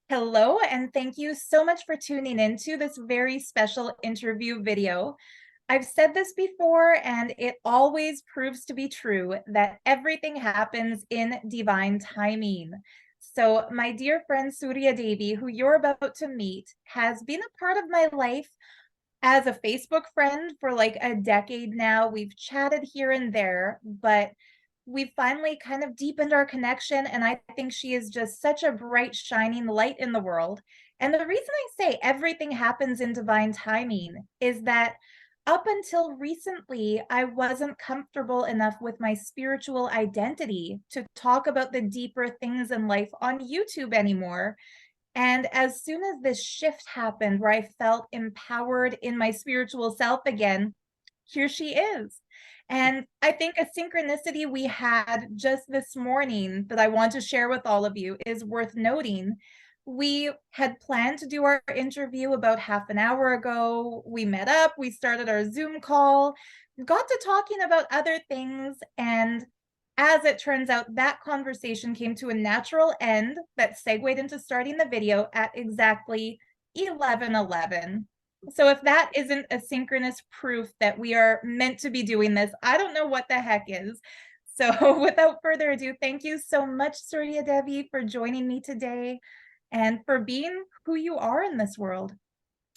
Hello, and thank you so much for tuning into this very special interview video. I've said this before, and it always proves to be true that everything happens in divine timing. So, my dear friend Surya Devi, who you're about to meet, has been a part of my life as a Facebook friend for like a decade now. We've chatted here and there, but we've finally kind of deepened our connection. And I think she is just such a bright, shining light in the world. And the reason I say everything happens in divine timing is that up until recently, I wasn't comfortable enough with my spiritual identity to talk about the deeper things in life on YouTube anymore. And as soon as this shift happened, where I felt empowered in my spiritual self again, here she is. And I think a synchronicity we had just this morning that I want to share with all of you is worth noting. We had planned to do our interview about half an hour ago. We met up, we started our Zoom call, got to talking about other things, and as it turns out, that conversation came to a natural end that segued into starting the video at exactly 11:11. So if that isn't a synchronous proof that we are meant to be doing this, I don't know what the heck is. So without further ado, thank you so much, Surya Devi, for joining me today and for being who you are in this world.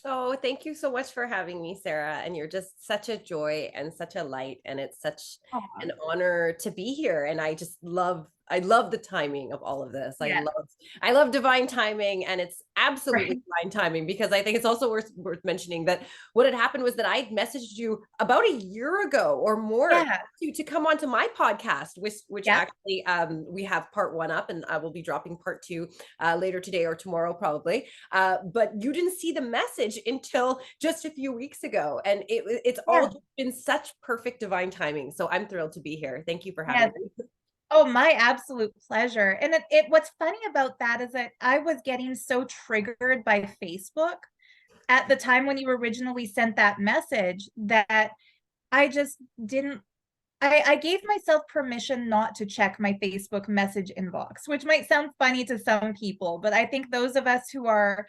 Oh, thank you so much for having me, Sarah. And you're just such a joy and such a light. And it's such Aw, an honor to be here. And I love the timing of all of this. I yeah, love, I love divine timing, and it's absolutely right. divine timing because I think it's also worth mentioning that what had happened was that I messaged you about a year ago or more Yeah, to come onto my podcast, which yeah. actually we have part one up, and I will be dropping part two later today or tomorrow probably. But you didn't see the message until just a few weeks ago, and it's all Yeah. just been such perfect divine timing. So I'm thrilled to be here. Thank you for Yes. having me. Oh, my absolute pleasure. And it what's funny about that is that I was getting so triggered by Facebook at the time when you originally sent that message that I just didn't I gave myself permission not to check my Facebook message inbox, which might sound funny to some people, but I think those of us who are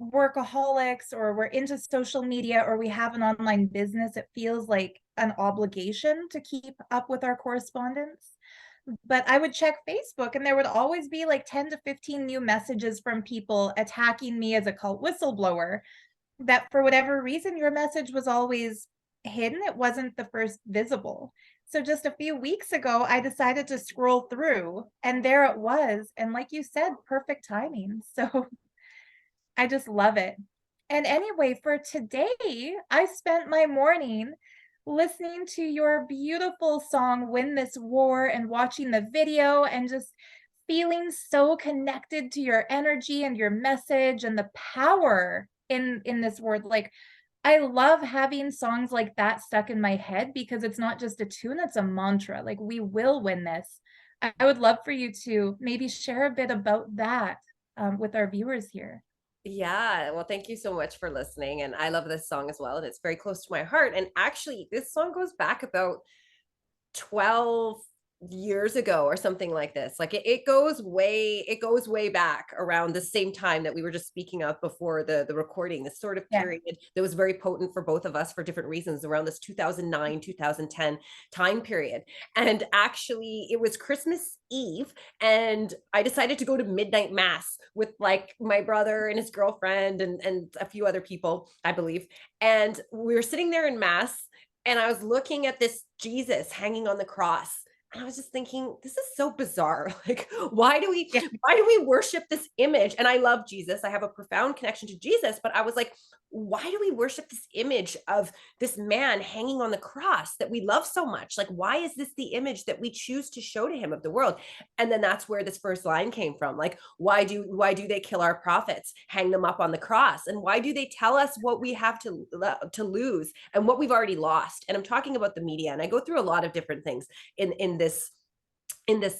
workaholics or we're into social media or we have an online business, it feels like an obligation to keep up with our correspondence. But I would check Facebook and there would always be like 10 to 15 new messages from people attacking me as a cult whistleblower that for whatever reason your message was always hidden. It wasn't the first visible. So just a few weeks ago, I decided to scroll through and there it was. And like you said, perfect timing. So I just love it. And anyway, for today, I spent my morning listening to your beautiful song Win This War and watching the video and just feeling so connected to your energy and your message and the power in this word. Like I love having songs like that stuck in my head because it's not just a tune, it's a mantra. Like we will win this. I would love for you to maybe share a bit about that with our viewers here. Yeah, well, thank you so much for listening. And I love this song as well. And it's very close to my heart. And actually, this song goes back about 12 years ago or something like this. Like it goes way back around the same time that we were just speaking of before the recording, this sort of Yeah. period that was very potent for both of us for different reasons around this 2009 2010 time period. And actually it was Christmas Eve, and I decided to go to midnight mass with like my brother and his girlfriend and a few other people, I believe. And we were sitting there in mass, and I was looking at this Jesus hanging on the cross. And I was just thinking, this is so bizarre. Like, Yeah. why do we worship this image? And I love Jesus. I have a profound connection to Jesus, but I was like, why do we worship this image of this man hanging on the cross that we love so much? Like, why is this the image that we choose to show to him of the world? And then that's where this first line came from. Like, why do they kill our prophets, hang them up on the cross? And why do they tell us what we have to lose and what we've already lost? And I'm talking about the media, and I go through a lot of different things in this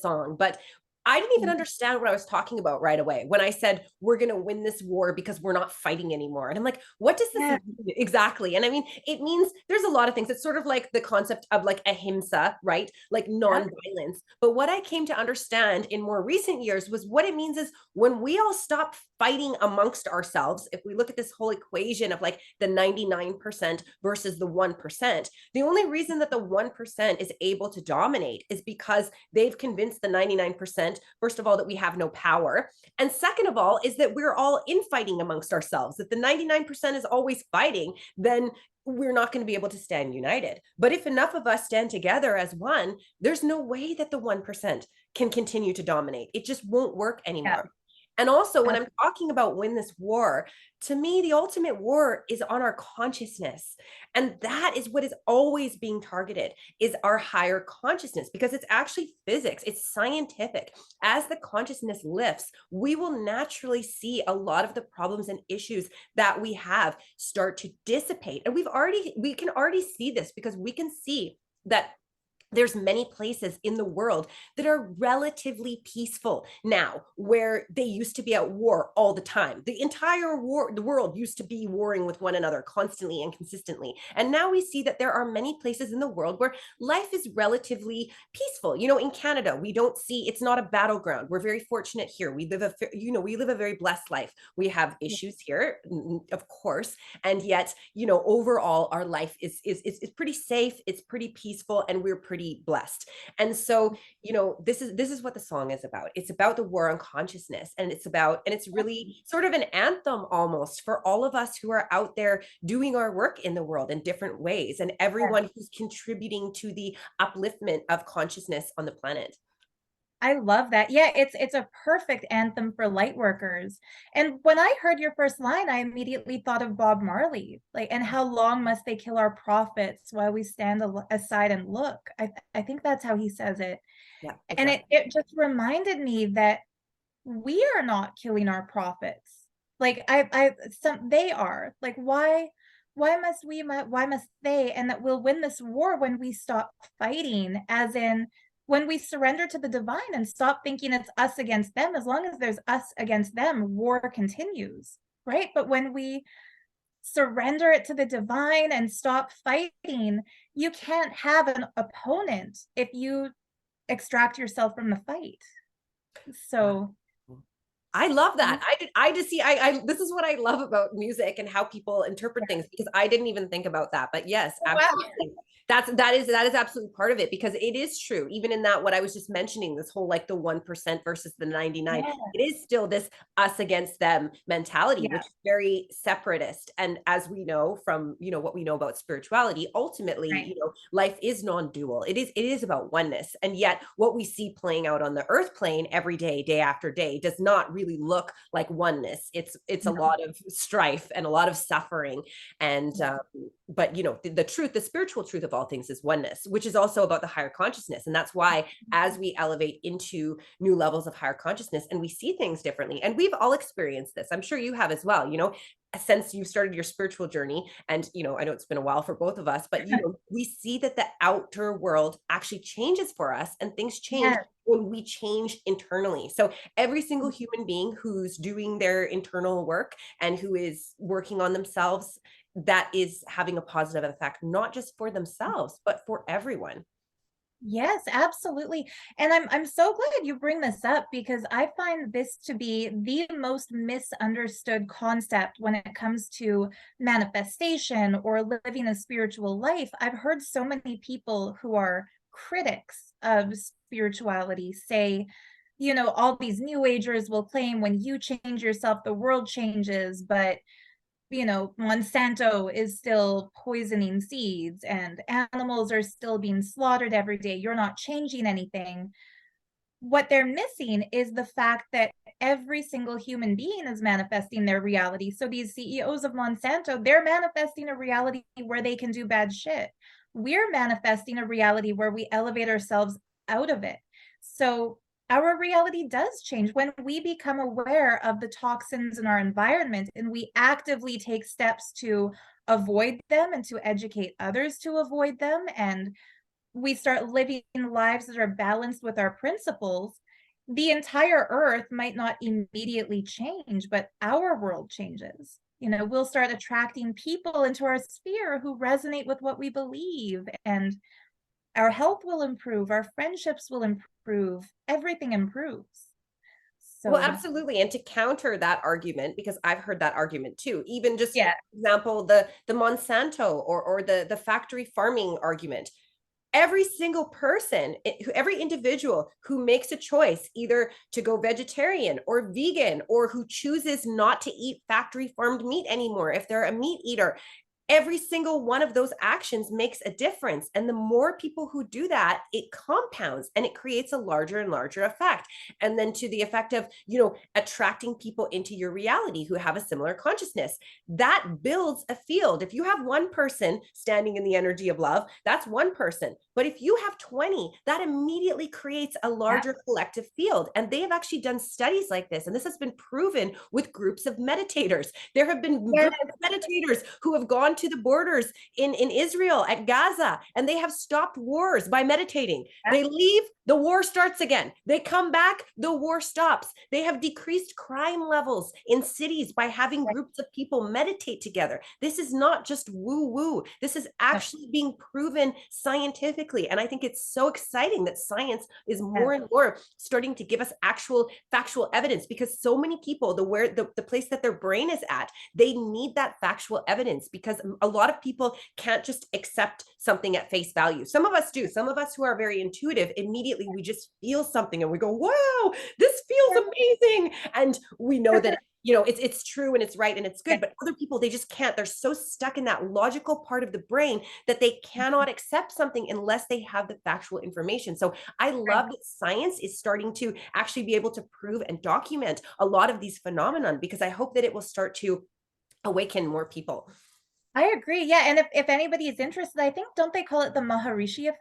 song. But I didn't even understand what I was talking about right away when I said we're going to win this war because we're not fighting anymore. And I'm like, what does this Yeah. mean exactly? And I mean, it means there's a lot of things. It's sort of like the concept of like ahimsa, right? Like Yep. non-violence. But what I came to understand in more recent years was what it means is when we all stop fighting amongst ourselves, if we look at this whole equation of like the 99% versus the 1%, the only reason that the 1% is able to dominate is because they've convinced the 99%, first of all, that we have no power. And second of all, is that we're all infighting amongst ourselves. If the 99% is always fighting, then we're not going to be able to stand united. But if enough of us stand together as one, there's no way that the 1% can continue to dominate. It just won't work Yeah. anymore. And also, when I'm talking about win this war, to me, the ultimate war is on our consciousness. And that is what is always being targeted is our higher consciousness, because it's actually physics, it's scientific. As the consciousness lifts, we will naturally see a lot of the problems and issues that we have start to dissipate. And we can already see this because we can see that there's many places in the world that are relatively peaceful now, where they used to be at war all the time. The world used to be warring with one another constantly and consistently. And now we see that there are many places in the world where life is relatively peaceful. In Canada, we don't see, it's not a battleground. We're very fortunate here. We live a very blessed life. We have issues here, of course, and yet, overall our life is pretty safe, it's pretty peaceful, and we're pretty blessed. And so, this is what the song is about. It's about the war on consciousness, and it's really sort of an anthem almost for all of us who are out there doing our work in the world in different ways, and everyone who's contributing to the upliftment of consciousness on the planet. I love that. Yeah, it's a perfect anthem for light workers. And when I heard your first line, I immediately thought of Bob Marley. Like, and how long must they kill our prophets while we stand aside and look? I think that's how he says it. Yeah, And exactly. it just reminded me that we are not killing our prophets. Like they are. Like why must they, and that we'll win this war when we stop fighting, as in when we surrender to the divine and stop thinking it's us against them. As long as there's us against them, war continues, right? But when we surrender it to the divine and stop fighting, you can't have an opponent if you extract yourself from the fight. So I love yeah. that. I just see, I this is what I love about music and how people interpret things, because I didn't even think about that. But yes, Wow. absolutely. That is absolutely part of it, because it is true. Even in that, what I was just mentioning, this whole like the 1% versus the 99, Yeah. it is still this us against them mentality, Yeah. which is very separatist. And as we know from, what we know about spirituality, ultimately, Right. life is non-dual. It is about oneness. And yet what we see playing out on the earth plane every day after day, does not really look like oneness. It's a No. lot of strife and a lot of suffering. And but the truth, the spiritual truth of all things is oneness, which is also about the higher consciousness. And that's why as we elevate into new levels of higher consciousness, and we see things differently, and we've all experienced this, I'm sure you have as well, since you started your spiritual journey. And I know it's been a while for both of us, but we see that the outer world actually changes for us, and things change Yes. when we change internally. So every single human being who's doing their internal work and who is working on themselves, that is having a positive effect, not just for themselves, but for everyone. Yes, absolutely. And I'm so glad you bring this up, because I find this to be the most misunderstood concept when it comes to manifestation or living a spiritual life. I've heard so many people who are critics of spirituality say, all these new agers will claim when you change yourself, the world changes, but Monsanto is still poisoning seeds and animals are still being slaughtered every day. You're not changing anything. What they're missing is the fact that every single human being is manifesting their reality. So these CEOs of Monsanto, they're manifesting a reality where they can do bad shit. We're manifesting a reality where we elevate ourselves out of it. So our reality does change when we become aware of the toxins in our environment and we actively take steps to avoid them and to educate others to avoid them, and we start living lives that are balanced with our principles. the entire earth might not immediately change, but our world changes. We'll start attracting people into our sphere who resonate with what we believe, and our health will improve, our friendships will improve, everything improves. Well, So, absolutely. And to counter that argument, because I've heard that argument too, even just yeah, for example, the Monsanto or the factory farming argument. Every single person, every individual who makes a choice either to go vegetarian or vegan, or who chooses not to eat factory farmed meat anymore, if they're a meat eater, every single one of those actions makes a difference. And the more people who do that, it compounds and it creates a larger and larger effect. And then to the effect of, attracting people into your reality who have a similar consciousness. That builds a field. If you have one person standing in the energy of love, that's one person. But if you have 20, that immediately creates a yeah, larger collective field. And they have actually done studies like this. And this has been proven with groups of meditators. There have been yeah, groups of meditators who have gone to the borders in Israel at Gaza, and they have stopped wars by meditating. yeah, They leave, the war starts again. They come back, the war stops. They have decreased crime levels in cities by having groups of people meditate together. This is not just woo woo. This is no, actually being proven scientifically. And I think it's so exciting that science is yeah, more and more starting to give us actual factual evidence, because so many people, the place that their brain is at, they need that factual evidence, because a lot of people can't just accept something at face value. Some of us do. Some of us who are very intuitive, immediately we just feel something and we go, wow, this feels amazing. And we know that it's true and it's right and it's yeah. good. But other people, they just can't. They're so stuck in that logical part of the brain that they cannot accept something unless they have the factual information. So I love that science is starting to actually be able to prove and document a lot of these phenomenon, because I hope that it will start to awaken more people. I agree. Yeah, and if anybody is interested, I think, don't they call it the Maharishi effect?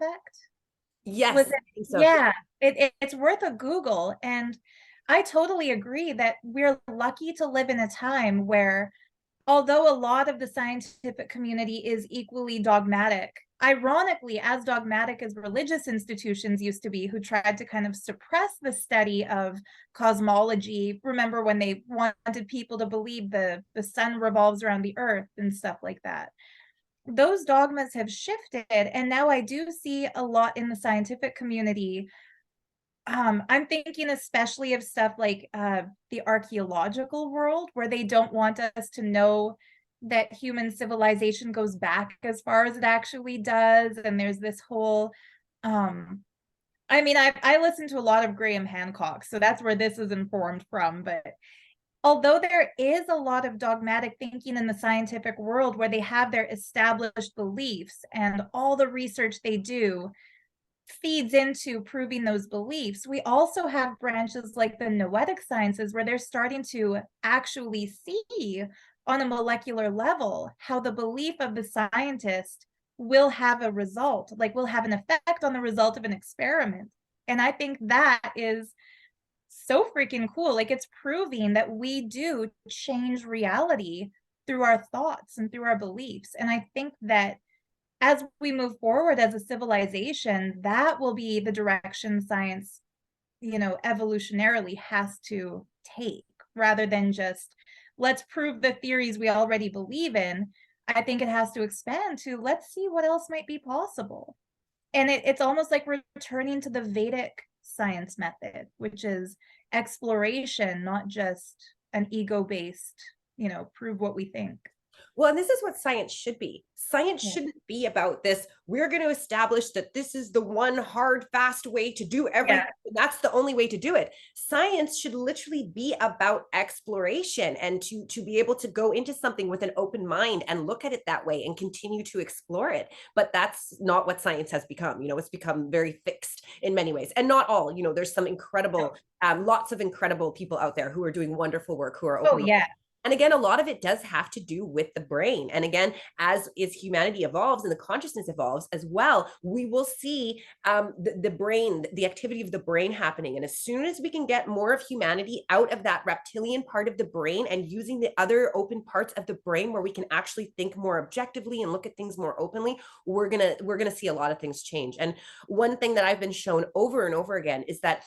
Was Yes, it? I think so. Yeah, it's worth a Google. And I totally agree that we're lucky to live in a time where, although a lot of the scientific community is equally dogmatic, ironically, as dogmatic as religious institutions used to be, who tried to kind of suppress the study of cosmology. Remember when they wanted people to believe the sun revolves around the earth and stuff like that? Those dogmas have shifted, and now I do see a lot in the scientific community. I'm thinking especially of stuff like the archaeological world, where they don't want us to know that human civilization goes back as far as it actually does. And there's this whole, I mean, I listen to a lot of Graham Hancock, so that's where this is informed from. But although there is a lot of dogmatic thinking in the scientific world where they have their established beliefs and all the research they do feeds into proving those beliefs, we also have branches like the noetic sciences where they're starting to actually see on a molecular level how the belief of the scientist will have a result, like will have an effect on the result of an experiment. And I think that is so freaking cool. Like, it's proving that we do change reality through our thoughts and through our beliefs. And I think that as we move forward as a civilization, that will be the direction science, evolutionarily has to take, rather than just let's prove the theories we already believe in. I think it has to expand to let's see what else might be possible. And it's almost like we're returning to the Vedic science method, which is exploration, not just an ego-based, prove what we think. Well, and this is what science should be. Science Yeah. shouldn't be about this. We're going to establish that this is the one hard, fast way to do Yeah. everything. That's the only way to do it. Science should literally be about exploration, and to be able to go into something with an open mind and look at it that way and continue to explore it. But that's not what science has become. It's become very fixed in many ways, and not all. There's some incredible, lots of incredible people out there who are doing wonderful work, who are Oh, open. yeah. And again, a lot of it does have to do with the brain. And again, as humanity evolves and the consciousness evolves as well, we will see the brain, the activity of the brain happening. And as soon as we can get more of humanity out of that reptilian part of the brain and using the other open parts of the brain where we can actually think more objectively and look at things more openly, we're gonna see a lot of things change. And one thing that I've been shown over and over again is that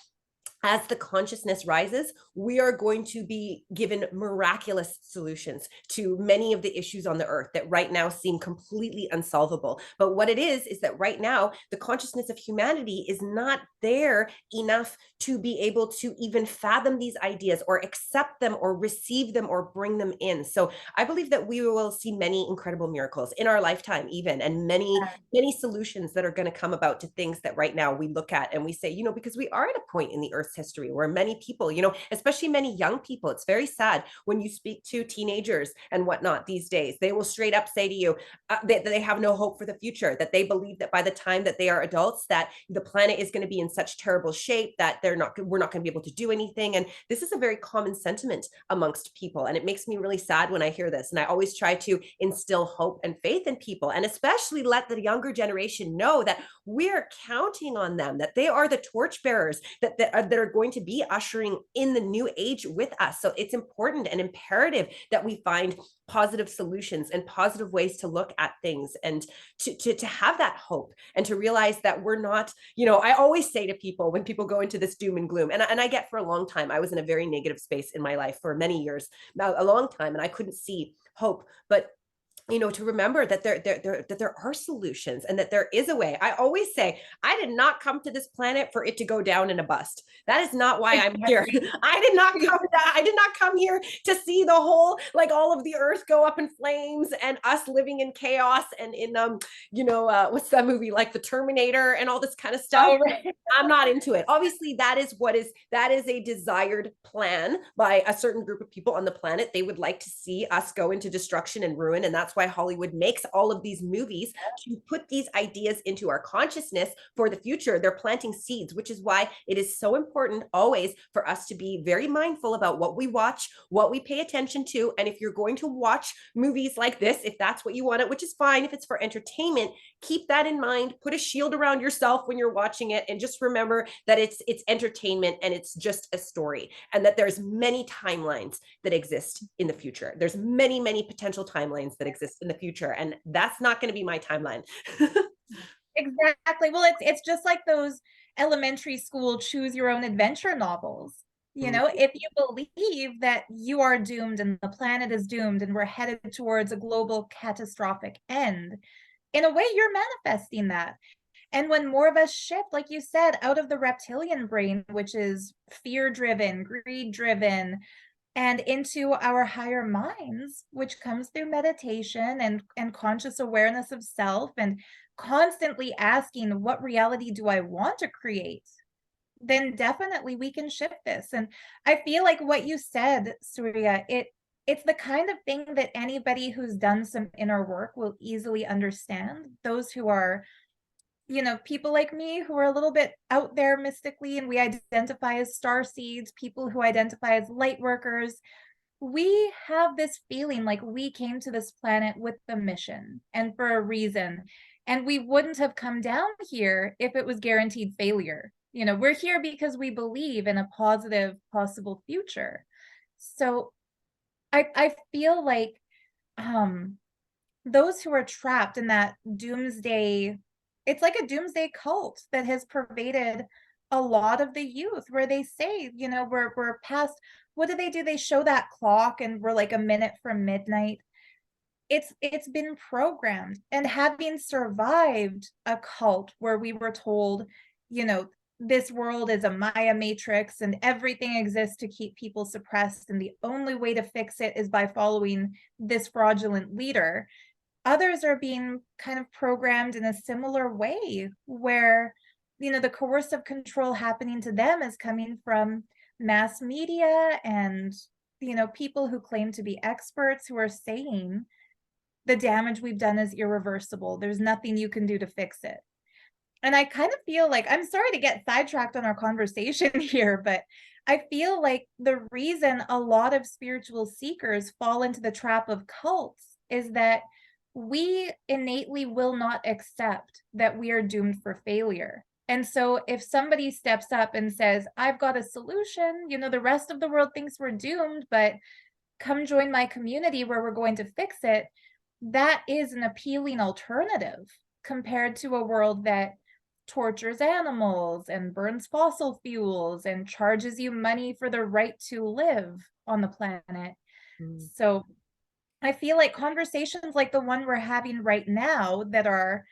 as the consciousness rises, we are going to be given miraculous solutions to many of the issues on the earth that right now seem completely unsolvable. But what it is that right now, the consciousness of humanity is not there enough to be able to even fathom these ideas or accept them or receive them or bring them in. So I believe that we will see many incredible miracles in our lifetime, even, and many solutions that are going to come about to things that right now we look at and we say, because we are at a point in the earth's history where many people, especially many young people, it's very sad when you speak to teenagers and whatnot these days, they will straight up say to you that they have no hope for the future, that they believe that by the time that they are adults, that the planet is going to be in such terrible shape that we're not going to be able to do anything. And this is a very common sentiment amongst people. And it makes me really sad when I hear this. And I always try to instill hope and faith in people, and especially let the younger generation know that we're counting on them, that they are the torchbearers that are going to be ushering in the new age with us. So it's important and imperative that we find positive solutions and positive ways to look at things, and to have that hope, and to realize that we're not, I always say to people when people go into this doom and gloom, and I get, for a long time, I was in a very negative space in my life for many years, a long time, and I couldn't see hope. But to remember that there are solutions and that there is a way. I always say, I did not come to this planet for it to go down in a bust. That is not why I'm here. I did not come here to see the whole, like, all of the earth go up in flames and us living in chaos and in what's that movie, like the Terminator and all this kind of stuff. Oh, right. I'm not into it. Obviously, that is a desired plan by a certain group of people on the planet. They would like to see us go into destruction and ruin, and that's why Hollywood makes all of these movies, to put these ideas into our consciousness for the future. They're planting seeds, which is why it is so important always for us to be very mindful about what we watch, what we pay attention to. And if you're going to watch movies like this, if that's what you want it, which is fine, if it's for entertainment, keep that in mind. Put a shield around yourself when you're watching it, and just remember that it's entertainment and it's just a story, and that there's many timelines that exist in the future. There's many potential timelines that exist in the future, and that's not going to be my timeline. Exactly. Well, it's just like those elementary school choose your own adventure novels. If you believe that you are doomed and the planet is doomed and we're headed towards a global catastrophic end, in a way, you're manifesting that. And when more of us shift, like you said, out of the reptilian brain, which is fear-driven, greed-driven, and into our higher minds, which comes through meditation and conscious awareness of self, and constantly asking, what reality do I want to create? Then definitely we can shift this. And I feel like what you said, Surya, it's the kind of thing that anybody who's done some inner work will easily understand. Those who are, people like me who are a little bit out there mystically, and we identify as star seeds, people who identify as light workers, we have this feeling like we came to this planet with a mission and for a reason. And we wouldn't have come down here if it was guaranteed failure. We're here because we believe in a positive possible future. So I feel like those who are trapped in that doomsday, it's like a doomsday cult that has pervaded a lot of the youth, where they say, we're past, what do? They show that clock and we're like a minute from midnight. It's been programmed. And having survived a cult where we were told, this world is a Maya matrix and everything exists to keep people suppressed, and the only way to fix it is by following this fraudulent leader, others are being kind of programmed in a similar way, where the coercive control happening to them is coming from mass media and people who claim to be experts, who are saying the damage we've done is irreversible, there's nothing you can do to fix it. And I kind of feel like, I'm sorry to get sidetracked on our conversation here, but I feel like the reason a lot of spiritual seekers fall into the trap of cults is that we innately will not accept that we are doomed for failure. And so if somebody steps up and says, I've got a solution, the rest of the world thinks we're doomed, but come join my community where we're going to fix it, that is an appealing alternative compared to a world that tortures animals and burns fossil fuels and charges you money for the right to live on the planet. Mm. So I feel like conversations like the one we're having right now that are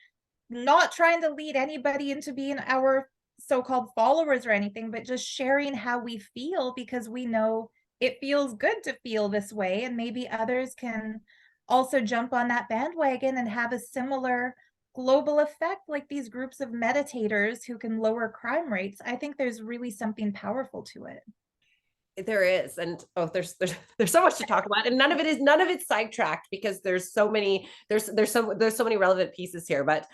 not trying to lead anybody into being our so-called followers or anything, but just sharing how we feel because we know it feels good to feel this way. And maybe others can also jump on that bandwagon and have a similar global effect like these groups of meditators who can lower crime rates. I think there's really something powerful to it. There is, and oh, there's so much to talk about, and none of it's sidetracked because there's so many there's so many relevant pieces here. But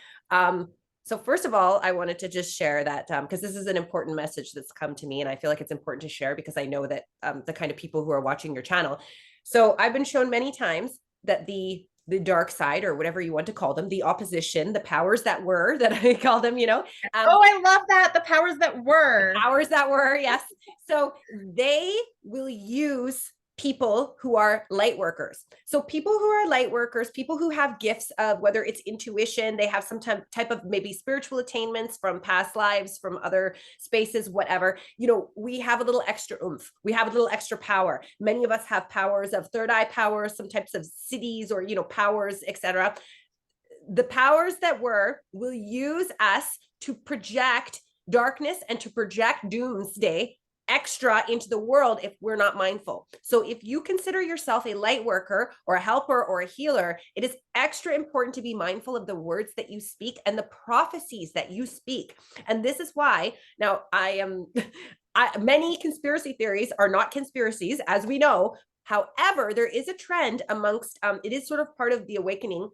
so first of all, I wanted to just share that because this is an important message that's come to me, and I feel like it's important to share because I know that the kind of people who are watching your channel. So I've been shown many times that the dark side, or whatever you want to call them, the opposition, the powers that were, that I call them, Oh, I love that. The powers that were. powers that were, yes. So they will use people who are light workers. So people who are light workers, people who have gifts of whether it's intuition, they have some type of maybe spiritual attainments from past lives, from other spaces, whatever, we have a little extra oomph. We have a little extra power. Many of us have powers of third eye powers, some types of cities or, powers, etc. The powers that were will use us to project darkness and to project doomsday extra into the world if we're not mindful. So if you consider yourself a light worker or a helper or a healer, it is extra important to be mindful of the words that you speak and the prophecies that you speak. And this is why now many conspiracy theories are not conspiracies, as we know. However, there is a trend amongst it is sort of part of the awakening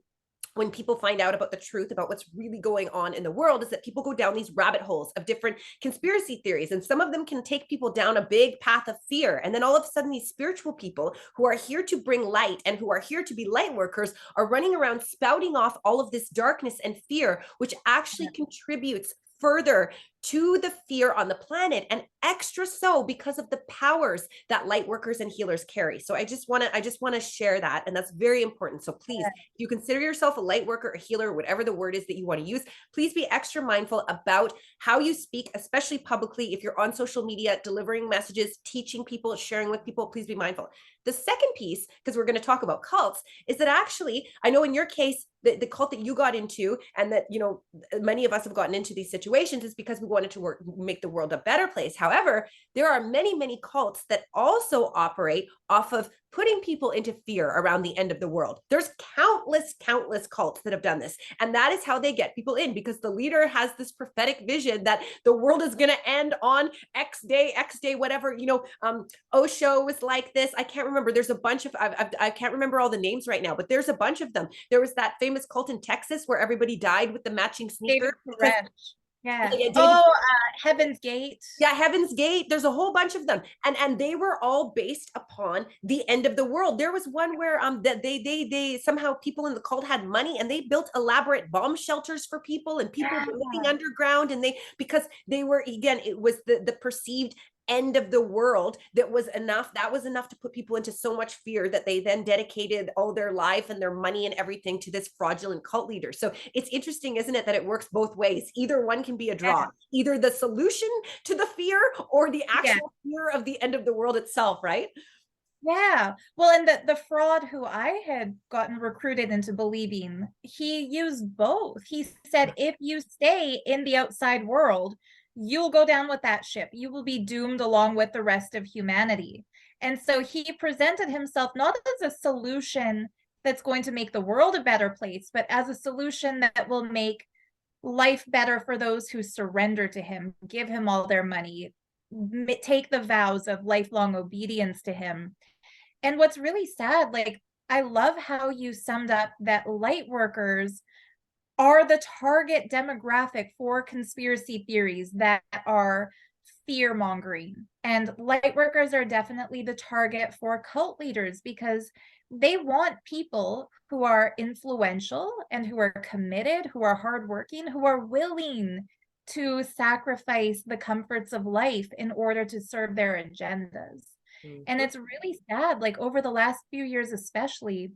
when people find out about the truth about what's really going on in the world, is that people go down these rabbit holes of different conspiracy theories. And some of them can take people down a big path of fear. And then all of a sudden, these spiritual people who are here to bring light and who are here to be light workers are running around spouting off all of this darkness and fear, which actually contributes further to the fear on the planet, and extra so because of the powers that light workers and healers carry. So I just want to share that, and that's very important. So please, if you consider yourself a light worker, a healer, whatever the word is that you want to use, please be extra mindful about how you speak, especially publicly. If you're on social media delivering messages, teaching people, sharing with people, please be mindful. The second piece, because we're going to talk about cults, is that actually, I know in your case, the cult that you got into, and that many of us have gotten into these situations, is because we wanted to make the world a better place. However, there are many cults that also operate off of putting people into fear around the end of the world. There's countless cults that have done this, and that is how they get people in, because the leader has this prophetic vision that the world is going to end on X day, whatever. Osho was like this. I can't remember. There's a bunch of I can't remember all the names right now, but there's a bunch of them. There was that famous cult in Texas where everybody died with the matching sneaker. Yeah. David, Heaven's Gate. Yeah, Heaven's Gate. There's a whole bunch of them, and they were all based upon the end of the world. There was one where that they somehow people in the cult had money and they built elaborate bomb shelters for people, and people were living underground, and because they were, again, it was the perceived end of the world that was enough to put people into so much fear that they then dedicated all their life and their money and everything to this fraudulent cult leader. So it's interesting, isn't it, that it works both ways. Either one can be a draw, either the solution to the fear or the actual fear of the end of the world itself, right? Yeah. Well, and the fraud who I had gotten recruited into believing, he used both. He said, if you stay in the outside world, you'll go down with that ship. You will be doomed along with the rest of humanity. And so he presented himself not as a solution that's going to make the world a better place, but as a solution that will make life better for those who surrender to him, give him all their money, take the vows of lifelong obedience to him. And what's really sad, like, I love how you summed up that light workers are the target demographic for conspiracy theories that are fear mongering. And light workers are definitely the target for cult leaders because they want people who are influential and who are committed, who are hardworking, who are willing to sacrifice the comforts of life in order to serve their agendas. And it's really sad, like over the last few years, especially,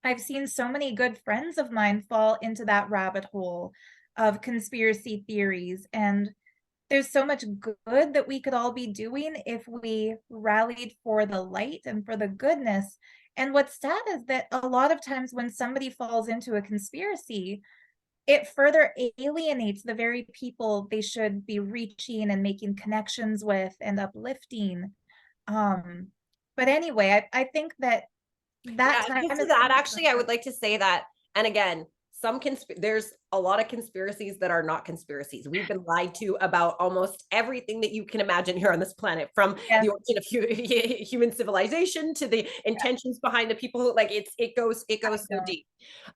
I've seen so many good friends of mine fall into that rabbit hole of conspiracy theories. And there's so much good that we could all be doing if we rallied for the light and for the goodness. And what's sad is that a lot of times when somebody falls into a conspiracy, it further alienates the very people they should be reaching and making connections with and uplifting. Um, but anyway, I think that Yeah, that and time to is that, actually, I would like to say that, and again, there's a lot of conspiracies that are not conspiracies. We've been lied to about almost everything that you can imagine here on this planet, from yeah, the origin of human civilization to the intentions behind the people who, like, it goes I so know. deep.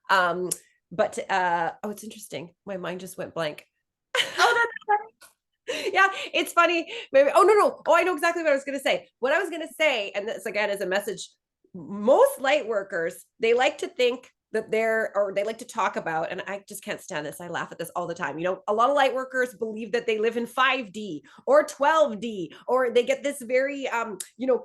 Um, but oh, it's interesting. My mind just went blank. Oh, that's funny. Yeah, it's funny. Maybe. Oh, no. Oh, I know exactly what I was going to say. What I was going to say, and this again is a message. Most light workers, they like to think that or they like to talk about, and I just can't stand this. I laugh at this all the time. A lot of light workers believe that they live in 5D or 12D, or they get this very,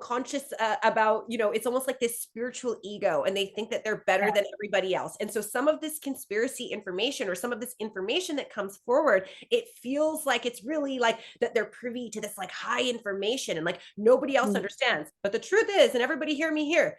conscious about, it's almost like this spiritual ego, and they think that they're better Yeah. than everybody else. And so some of this conspiracy information, or some of this information that comes forward, it feels like it's really like that they're privy to this like high information, and like nobody else understands. But the truth is, and everybody hear me here,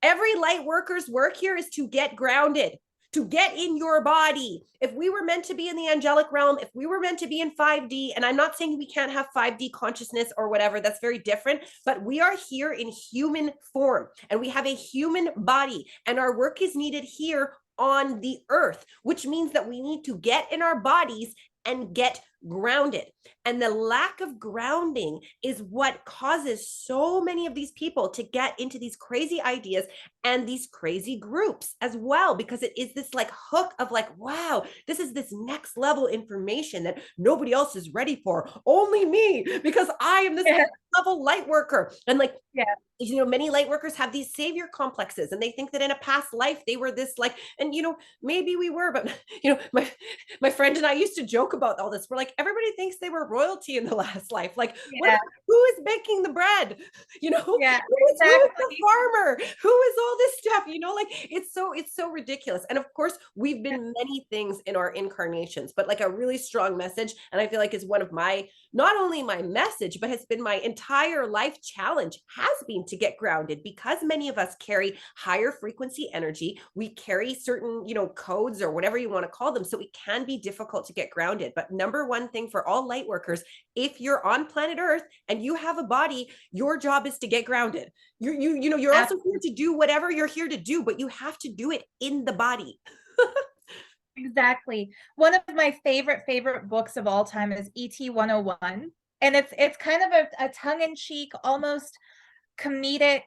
every light worker's work here is to get grounded, to get in your body. If we were meant to be in the angelic realm, if we were meant to be in 5D, and I'm not saying we can't have 5D consciousness or whatever, that's very different, but we are here in human form, and we have a human body, and our work is needed here on the earth, which means that we need to get in our bodies and get grounded. And the lack of grounding is what causes so many of these people to get into these crazy ideas and these crazy groups as well, because it is this like hook of like, wow, this is this next level information that nobody else is ready for, only me, because I am this Yeah. level light worker. And like, Yeah. many light workers have these savior complexes, and they think that in a past life they were this like, and maybe we were, but my friend and I used to joke about all this. We're like, everybody thinks they were royalty in the last life. Like, what Yeah. about who is baking the bread? Yeah. Who is the Exactly. farmer? Who is all this stuff? Like, it's so ridiculous. And of course, we've been many things in our incarnations, but like a really strong message, and I feel like is one of my, not only my message, but has been my entire life challenge, has been to get grounded, because many of us carry higher frequency energy. We carry certain, codes, or whatever you want to call them. So it can be difficult to get grounded. But number one thing for all light workers, if you're on planet Earth and you have a body, your job is to get grounded. You're also here to do whatever you're here to do, but you have to do it in the body. Exactly. One of my favorite books of all time is ET 101. And it's kind of a tongue-in-cheek, almost comedic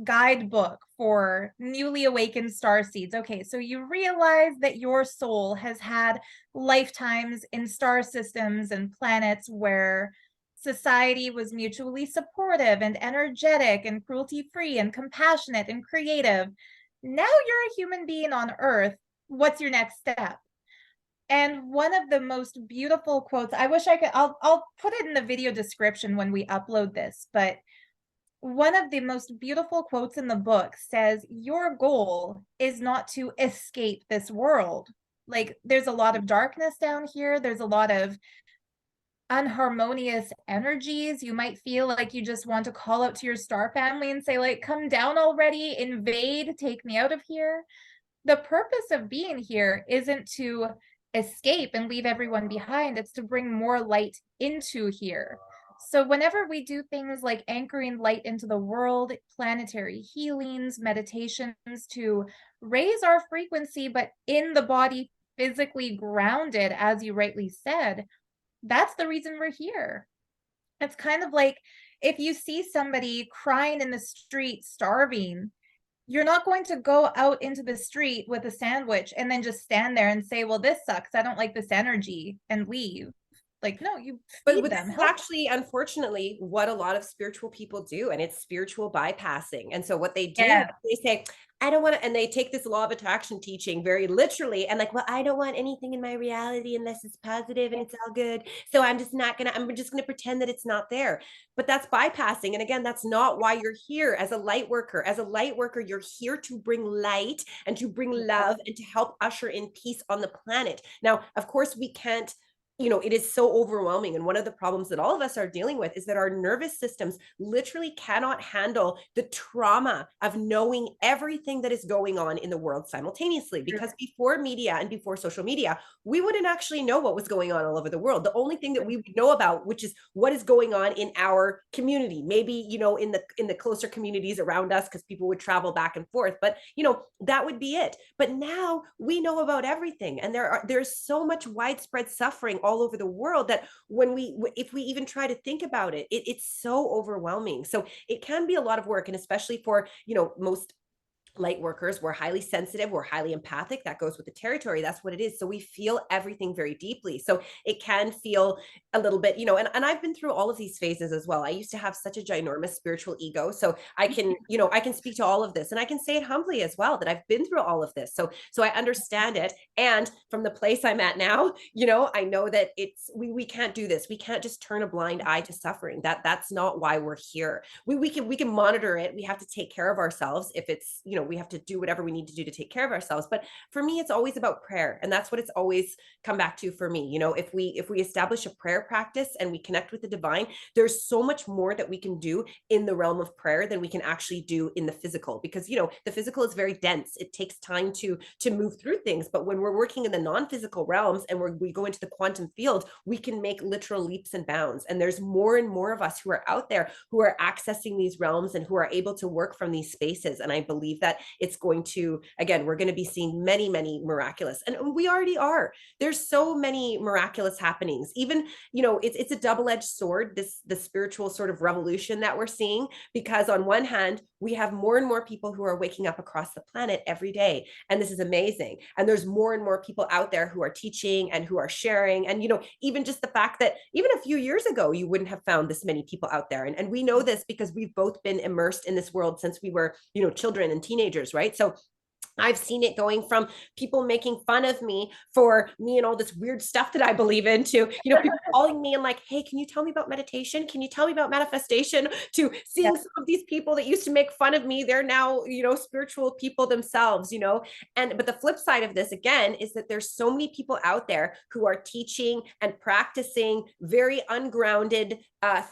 guidebook for newly awakened star seeds. Okay, so you realize that your soul has had lifetimes in star systems and planets where society was mutually supportive and energetic and cruelty-free and compassionate and creative. Now you're a human being on Earth. What's your next step? And one of the most beautiful quotes, I wish I could, I'll put it in the video description when we upload this, but one of the most beautiful quotes in the book says, your goal is not to escape this world. Like, there's a lot of darkness down here. There's a lot of unharmonious energies. You might feel like you just want to call out to your star family and say, like, come down already, invade, take me out of here. The purpose of being here isn't to escape and leave everyone behind. It's to bring more light into here. So whenever we do things like anchoring light into the world, planetary healings, meditations to raise our frequency, but in the body, physically grounded, as you rightly said, that's the reason we're here. It's kind of like if you see somebody crying in the street, starving, you're not going to go out into the street with a sandwich and then just stand there and say, well, this sucks, I don't like this energy, and leave. Like, no, you But feed this them, is help. actually, unfortunately, what a lot of spiritual people do, and it's spiritual bypassing. And so what they do, Yeah. they say, I don't want to, and they take this law of attraction teaching very literally and like, well, I don't want anything in my reality unless it's positive and it's all good. So I'm just gonna pretend that it's not there. But that's bypassing. And again, that's not why you're here as a light worker. As a light worker, you're here to bring light and to bring love and to help usher in peace on the planet. Now, of course, we can't, it is so overwhelming. And one of the problems that all of us are dealing with is that our nervous systems literally cannot handle the trauma of knowing everything that is going on in the world simultaneously. Because before media and before social media, we wouldn't actually know what was going on all over the world. The only thing that we would know about, which is what is going on in our community, maybe, in the closer communities around us, because people would travel back and forth. But that would be it. But now we know about everything. And there's so much widespread suffering all over the world that if we even try to think about it, it's so overwhelming. So it can be a lot of work, and especially for most light workers, we're highly sensitive, we're highly empathic. That goes with the territory. That's what it is. So we feel everything very deeply. So it can feel a little bit, and I've been through all of these phases as well. I used to have such a ginormous spiritual ego. So I can speak to all of this, and I can say it humbly as well that I've been through all of this. So I understand it. And from the place I'm at now, I know that we can't do this. We can't just turn a blind eye to suffering. That's not why we're here. We can monitor it. We have to take care of ourselves if it's, we have to do whatever we need to do to take care of ourselves. But for me, it's always about prayer. And that's what it's always come back to for me. If we establish a prayer practice and we connect with the divine, there's so much more that we can do in the realm of prayer than we can actually do in the physical, because the physical is very dense. It takes time to move through things. But when we're working in the non-physical realms and we go into the quantum field, we can make literal leaps and bounds. And there's more and more of us who are out there who are accessing these realms and who are able to work from these spaces. And I believe that it's going to, again, we're going to be seeing many, many miraculous, and we already are. There's so many miraculous happenings. Even, it's a double-edged sword, the spiritual sort of revolution that we're seeing, because on one hand, we have more and more people who are waking up across the planet every day. And this is amazing. And there's more and more people out there who are teaching and who are sharing. And, even just the fact that even a few years ago, you wouldn't have found this many people out there. And we know this because we've both been immersed in this world since we were, children and teenagers, right? So I've seen it going from people making fun of me for me and all this weird stuff that I believe in to, people calling me and like, hey, can you tell me about meditation? Can you tell me about manifestation? To seeing some of these people that used to make fun of me, they're now, spiritual people themselves, but the flip side of this again is that there's so many people out there who are teaching and practicing very ungrounded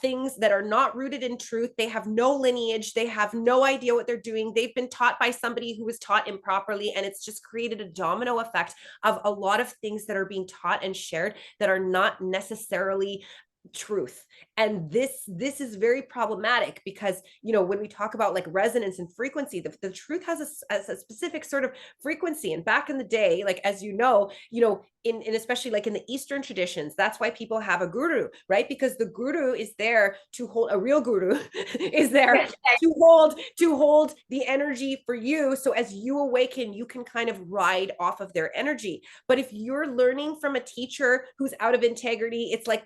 things that are not rooted in truth. They have no lineage. They have no idea what they're doing. They've been taught by somebody who was taught improperly, and it's just created a domino effect of a lot of things that are being taught and shared that are not necessarily truth. And this is very problematic because when we talk about like resonance and frequency, the truth has a specific sort of frequency. And back in the day, like as in especially like in the Eastern traditions, that's why people have a guru, right? Because the guru is there to hold, a real guru is there to hold the energy for you. So as you awaken, you can kind of ride off of their energy. But if you're learning from a teacher who's out of integrity, it's like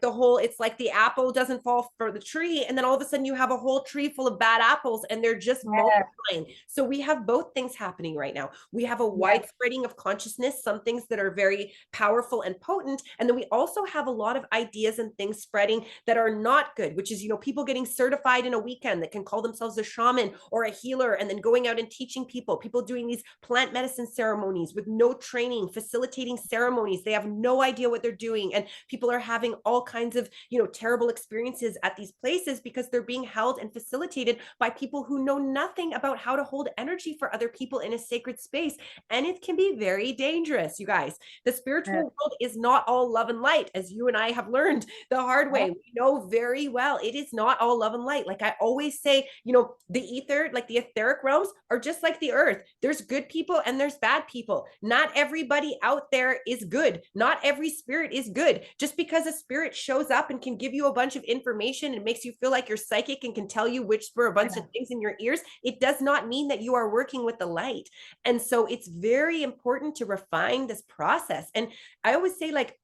the apple doesn't fall for the tree. And then all of a sudden you have a whole tree full of bad apples and they're just multiplying. So we have both things happening right now. We have a wide spreading of consciousness, some things that are very powerful and potent. And then we also have a lot of ideas and things spreading that are not good, which is, people getting certified in a weekend that can call themselves a shaman or a healer, and then going out and teaching people doing these plant medicine ceremonies with no training, facilitating ceremonies. They have no idea what they're doing. And people are having all kinds of, terrible experiences at these places because they're being held and facilitated by people who know nothing about how to hold energy for other people in a sacred space. And it can be very dangerous, you guys. The spiritual world is not all love and light, as you and I have learned the hard way. We know very well it is not all love and light. Like I always say, the ether, like the etheric realms are just like the earth. There's good people and there's bad people. Not everybody out there is good. Not every spirit is good. Just because a spirit shows up and can give you a bunch of information and makes you feel like you're psychic and can tell you whisper a bunch of things in your ears, it does not mean that you are working with the light. And so it's very important to refine this process. And I always say, like,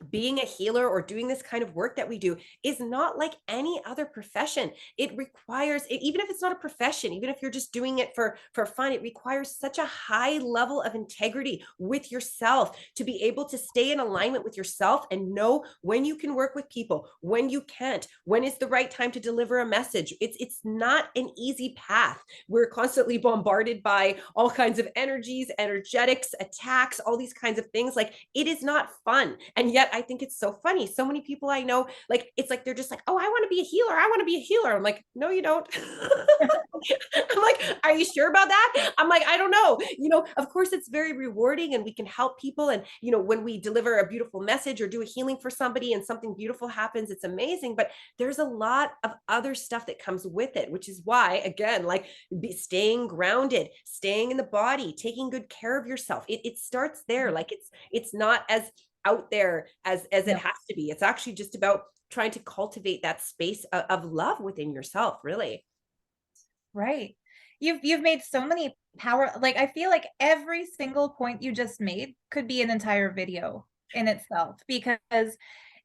being a healer or doing this kind of work that we do is not like any other profession. It requires it, even if it's not a profession, even if you're just doing it for fun, it requires such a high level of integrity with yourself to be able to stay in alignment with yourself and know when you can work with people, when you can't, when is the right time to deliver a message. It's not an easy path. We're constantly bombarded by all kinds of energies, energetics, attacks, all these kinds of things. Like, it is not fun. And yet I think it's so funny. So many people I know, like, it's like they're just like, oh, I want to be a healer. I want to be a healer. I'm like, no, you don't. I'm like, are you sure about that? I'm like, I don't know. Of course, it's very rewarding and we can help people. And, when we deliver a beautiful message or do a healing for somebody and something beautiful happens, it's amazing. But there's a lot of other stuff that comes with it, which is why, again, like, staying grounded, staying in the body, taking good care of yourself. It starts there. Like, it's not as out there as it No. has to be. It's actually just about trying to cultivate that space of love within yourself, really. Right. You've made so many like I feel like every single point you just made could be an entire video in itself, because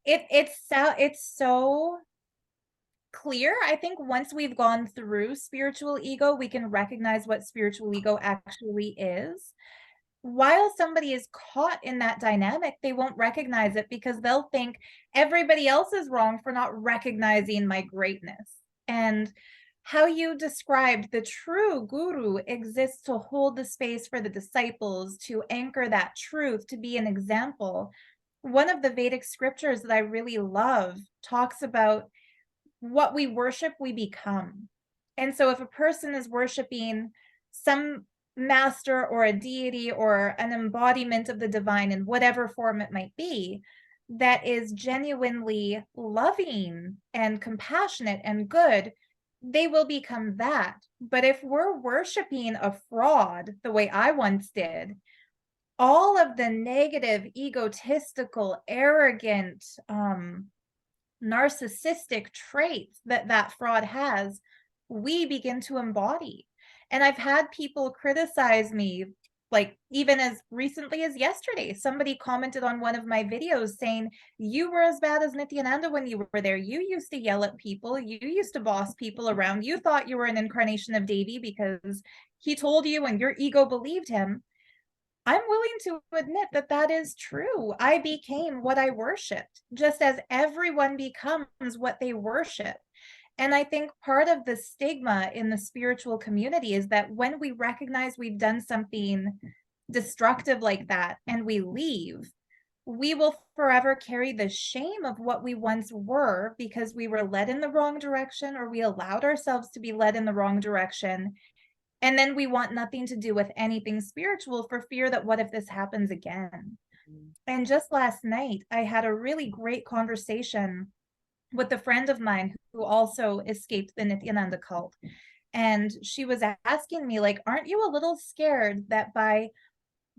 it's so clear. I think once we've gone through spiritual ego, we can recognize what spiritual ego actually is. While somebody is caught in that dynamic, they won't recognize it because they'll think everybody else is wrong for not recognizing my greatness. And how you described the true guru exists to hold the space for the disciples, to anchor that truth, to be an example. One of the Vedic scriptures that I really love talks about what we worship, we become. And so if a person is worshiping some master or a deity or an embodiment of the divine in whatever form it might be, that is genuinely loving and compassionate and good, they will become that. But if we're worshiping a fraud the way I once did, all of the negative, egotistical, arrogant, narcissistic traits that that fraud has, we begin to embody. And I've had people criticize me, like even as recently as yesterday, somebody commented on one of my videos saying, you were as bad as Nityananda when you were there. You used to yell at people. You used to boss people around. You thought you were an incarnation of Devi because he told you and your ego believed him. I'm willing to admit that that is true. I became what I worshiped, just as everyone becomes what they worship. And I think part of the stigma in the spiritual community is that when we recognize we've done something destructive like that and we leave, we will forever carry the shame of what we once were because we were led in the wrong direction or we allowed ourselves to be led in the wrong direction. And then we want nothing to do with anything spiritual for fear that what if this happens again? And just last night, I had a really great conversation with a friend of mine who also escaped the Nityananda cult. And she was asking me, like, aren't you a little scared that by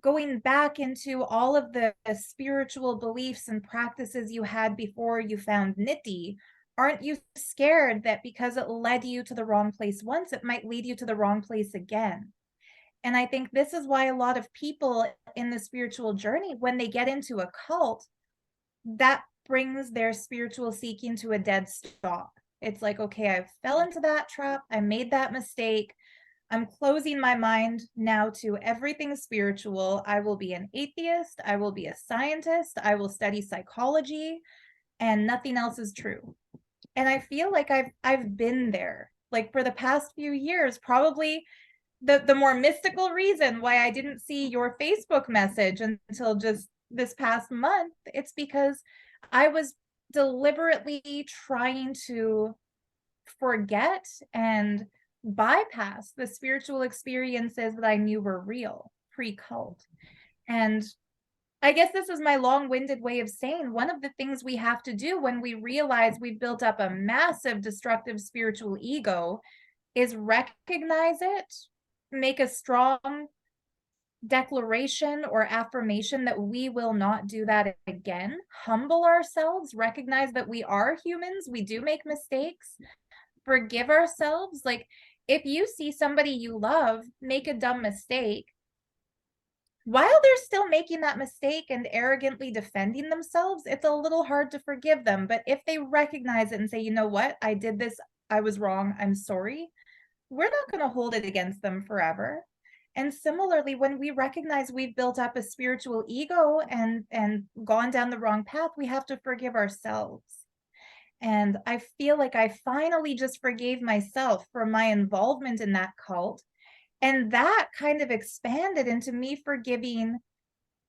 going back into all of the spiritual beliefs and practices you had before you found Niti, aren't you scared that because it led you to the wrong place once, it might lead you to the wrong place again? And I think this is why a lot of people in the spiritual journey, when they get into a cult, that brings their spiritual seeking to a dead stop. It's like, okay, I fell into that trap. I made that mistake. I'm closing my mind now to everything spiritual. I will be an atheist. I will be a scientist. I will study psychology, and nothing else is true. And I feel like I've been there. Like for the past few years, probably the more mystical reason why I didn't see your Facebook message until just this past month, it's because I was deliberately trying to forget and bypass the spiritual experiences that I knew were real pre-cult. And I guess this is my long-winded way of saying one of the things we have to do when we realize we've built up a massive destructive spiritual ego is recognize it, make a strong declaration or affirmation that we will not do that again, humble ourselves, recognize that we are humans, we do make mistakes, forgive ourselves. Like if you see somebody you love make a dumb mistake, while they're still making that mistake and arrogantly defending themselves, it's a little hard to forgive them. But if they recognize it and say, you know what, I did this, I was wrong, I'm sorry, we're not going to hold it against them forever. And similarly, when we recognize we've built up a spiritual ego and gone down the wrong path, we have to forgive ourselves. And I feel like I finally just forgave myself for my involvement in that cult. And that kind of expanded into me forgiving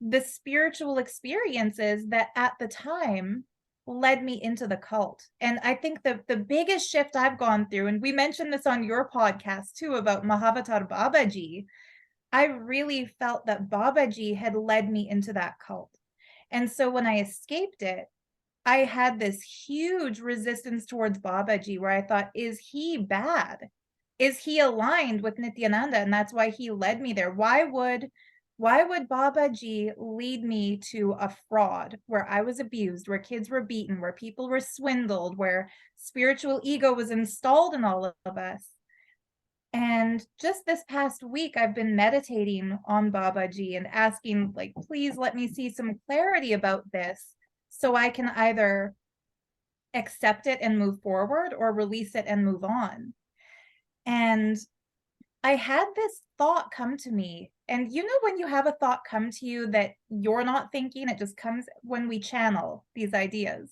the spiritual experiences that at the time led me into the cult. And I think the biggest shift I've gone through, and we mentioned this on your podcast too about Mahavatar Babaji, I really felt that Babaji had led me into that cult. And so when I escaped it, I had this huge resistance towards Babaji where I thought, is he bad? Is he aligned with Nityananda? And that's why he led me there. Why would Babaji lead me to a fraud where I was abused, where kids were beaten, where people were swindled, where spiritual ego was installed in all of us? And just this past week, I've been meditating on Babaji and asking, like, please let me see some clarity about this so I can either accept it and move forward or release it and move on. And I had this thought come to me. And you know, when you have a thought come to you that you're not thinking, it just comes when we channel these ideas.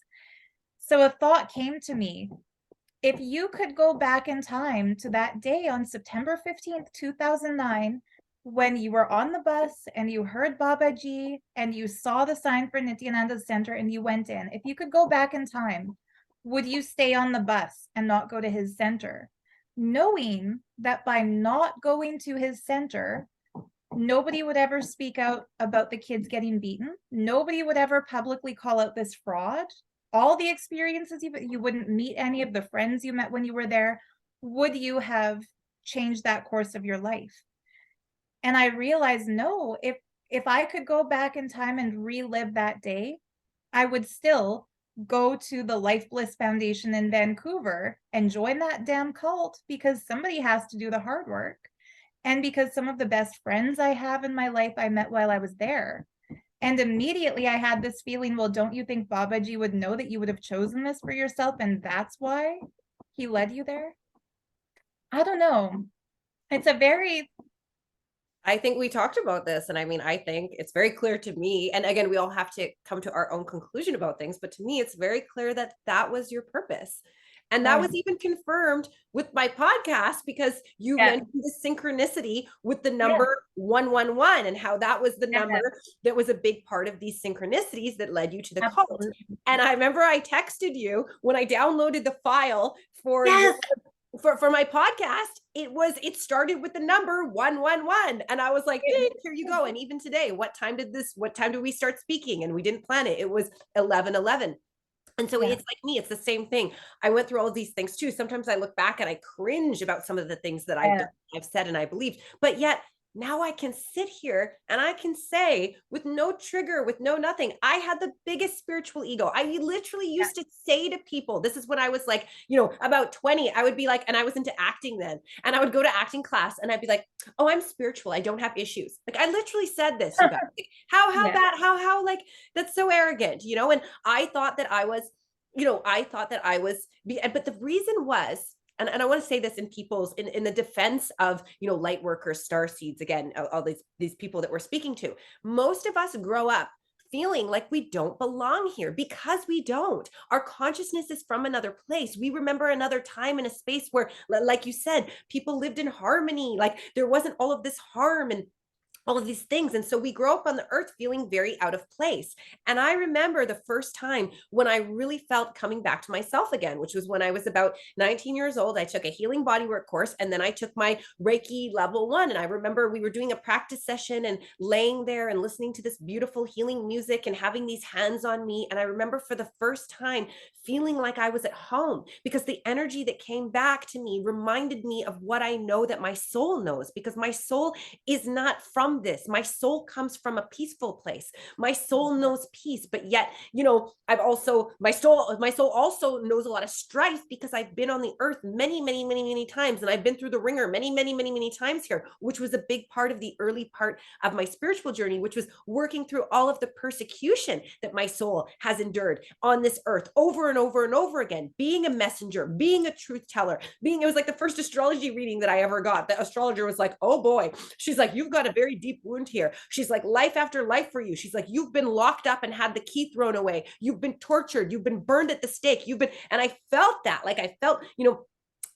So a thought came to me. If you could go back in time to that day on September 15th, 2009, when you were on the bus and you heard Babaji and you saw the sign for Nityananda's center and you went in, if you could go back in time, would you stay on the bus and not go to his center? Knowing that by not going to his center, nobody would ever speak out about the kids getting beaten. Nobody would ever publicly call out this fraud. All the experiences you wouldn't meet any of the friends you met when you were there. Would you have changed that course of your life? And I realized, no, if I could go back in time and relive that day, I would still go to the Life Bliss Foundation in Vancouver and join that damn cult because somebody has to do the hard work. And because some of the best friends I have in my life I met while I was there. And immediately I had this feeling, well, don't you think Babaji would know that you would have chosen this for yourself and that's why he led you there? I don't know. It's a very I think we talked about this. And I mean, I think it's very clear to me. And again, we all have to come to our own conclusion about things. But to me, it's very clear that that was your purpose. And that was even confirmed with my podcast because you yeah, mentioned the synchronicity with the yeah, number 111 and how that was the yeah, number that was a big part of these synchronicities that led you to the cult. absolutely. And I remember I texted you when I downloaded the file for your Yes. for my podcast. It started with the number 111 and I was like, ding, here you go. And even today, what time did we start speaking? And we didn't plan it. It was 11:11. And so Yeah. it's like me, it's the same thing. I went through all of these things too. Sometimes I look back and I cringe about some of the things that I've Yeah. done, I've said and I believed, but yet now I can sit here and I can say with no trigger, with no nothing, I had the biggest spiritual ego. I literally Yeah. used to say to people, this is when I was like, about 20, I would be like, and I was into acting then, and I would go to acting class and I'd be like, oh, I'm spiritual. I don't have issues. Like I literally said this, you guys. Like, how Yeah. bad, how like that's so arrogant, and I thought that I was but the reason was, and I want to say this in the defense of, light workers, star seeds, again, all these people that we're speaking to. Most of us grow up feeling like we don't belong here because we don't. Our consciousness is from another place. We remember another time in a space where, like you said, people lived in harmony. Like there wasn't all of this harm and all of these things. And so we grow up on the earth feeling very out of place. And I remember the first time when I really felt coming back to myself again, which was when I was about 19 years old. I took a healing bodywork course and then I took my Reiki level 1. And I remember we were doing a practice session and laying there and listening to this beautiful healing music and having these hands on me. And I remember for the first time feeling like I was at home because the energy that came back to me reminded me of what I know that my soul knows, because my soul is not from from this. My soul comes from a peaceful place. My soul knows peace, but yet, you know, I've also, my soul also knows a lot of strife because I've been on the earth many, many, many, many times. And I've been through the ringer many, many, many, many times here, which was a big part of the early part of my spiritual journey, which was working through all of the persecution that my soul has endured on this earth over and over and over again, being a messenger, being a truth teller, it was like the first astrology reading that I ever got. The astrologer was like, oh boy, she's like, you've got a very deep wound here. She's like, life after life for you. She's like, you've been locked up and had the key thrown away. You've been tortured. You've been burned at the stake. And I felt that, like I felt, you know,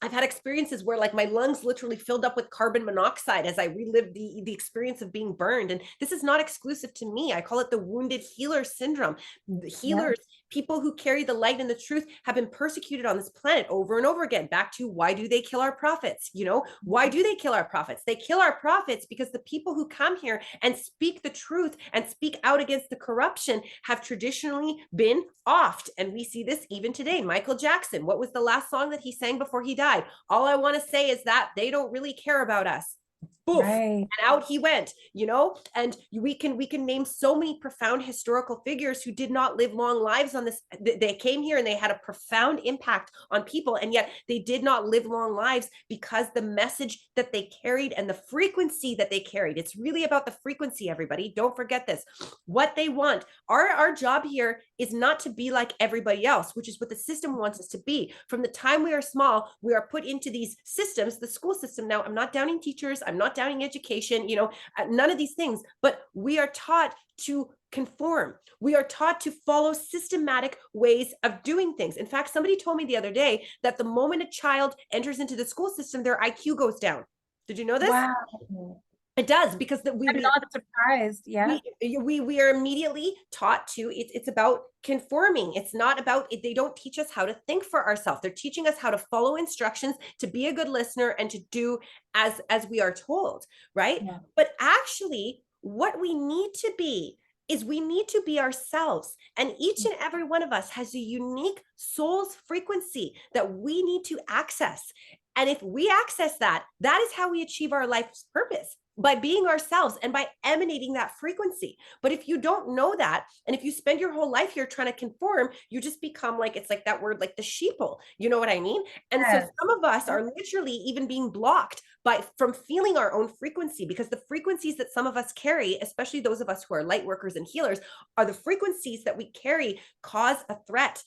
I've had experiences where like my lungs literally filled up with carbon monoxide as I relived the experience of being burned. And this is not exclusive to me. I call it the wounded healer syndrome. The healers, people who carry the light and the truth, have been persecuted on this planet over and over again. Back to, why do they kill our prophets? You know, why do they kill our prophets? They kill our prophets because the people who come here and speak the truth and speak out against the corruption have traditionally been offed. And we see this even today. Michael Jackson, what was the last song that he sang before he died? All I want to say is that they don't really care about us. Boof, Right. and out he went, you know. And we can name so many profound historical figures who did not live long lives on this. They came here and they had a profound impact on people, and yet they did not live long lives because the message that they carried and the frequency that they carried. It's really about the frequency, everybody. Don't forget this. What they want. Our job here is not to be like everybody else, which is what the system wants us to be. From the time we are small, we are put into these systems, the school system. Now, I'm not downing teachers. I'm not downing education, you know, none of these things, but we are taught to conform. We are taught to follow systematic ways of doing things. In fact, somebody told me the other day that the moment a child enters into the school system, their IQ goes down. Did you know this? Wow. It does, because I'm not surprised. Yeah. we are immediately taught to, it's about conforming. It's not about, they don't teach us how to think for ourselves. They're teaching us how to follow instructions, to be a good listener, and to do as we are told, right? Yeah. But actually, what we need to be is, we need to be ourselves. And each and every one of us has a unique soul's frequency that we need to access. And if we access that, that is how we achieve our life's purpose, by being ourselves and by emanating that frequency. But if you don't know that, and if you spend your whole life here trying to conform, you just become like, it's like that word, like the sheeple, you know what I mean? And so some of us are literally even being blocked from feeling our own frequency, because the frequencies that some of us carry, especially those of us who are light workers and healers, are the frequencies that we carry cause a threat.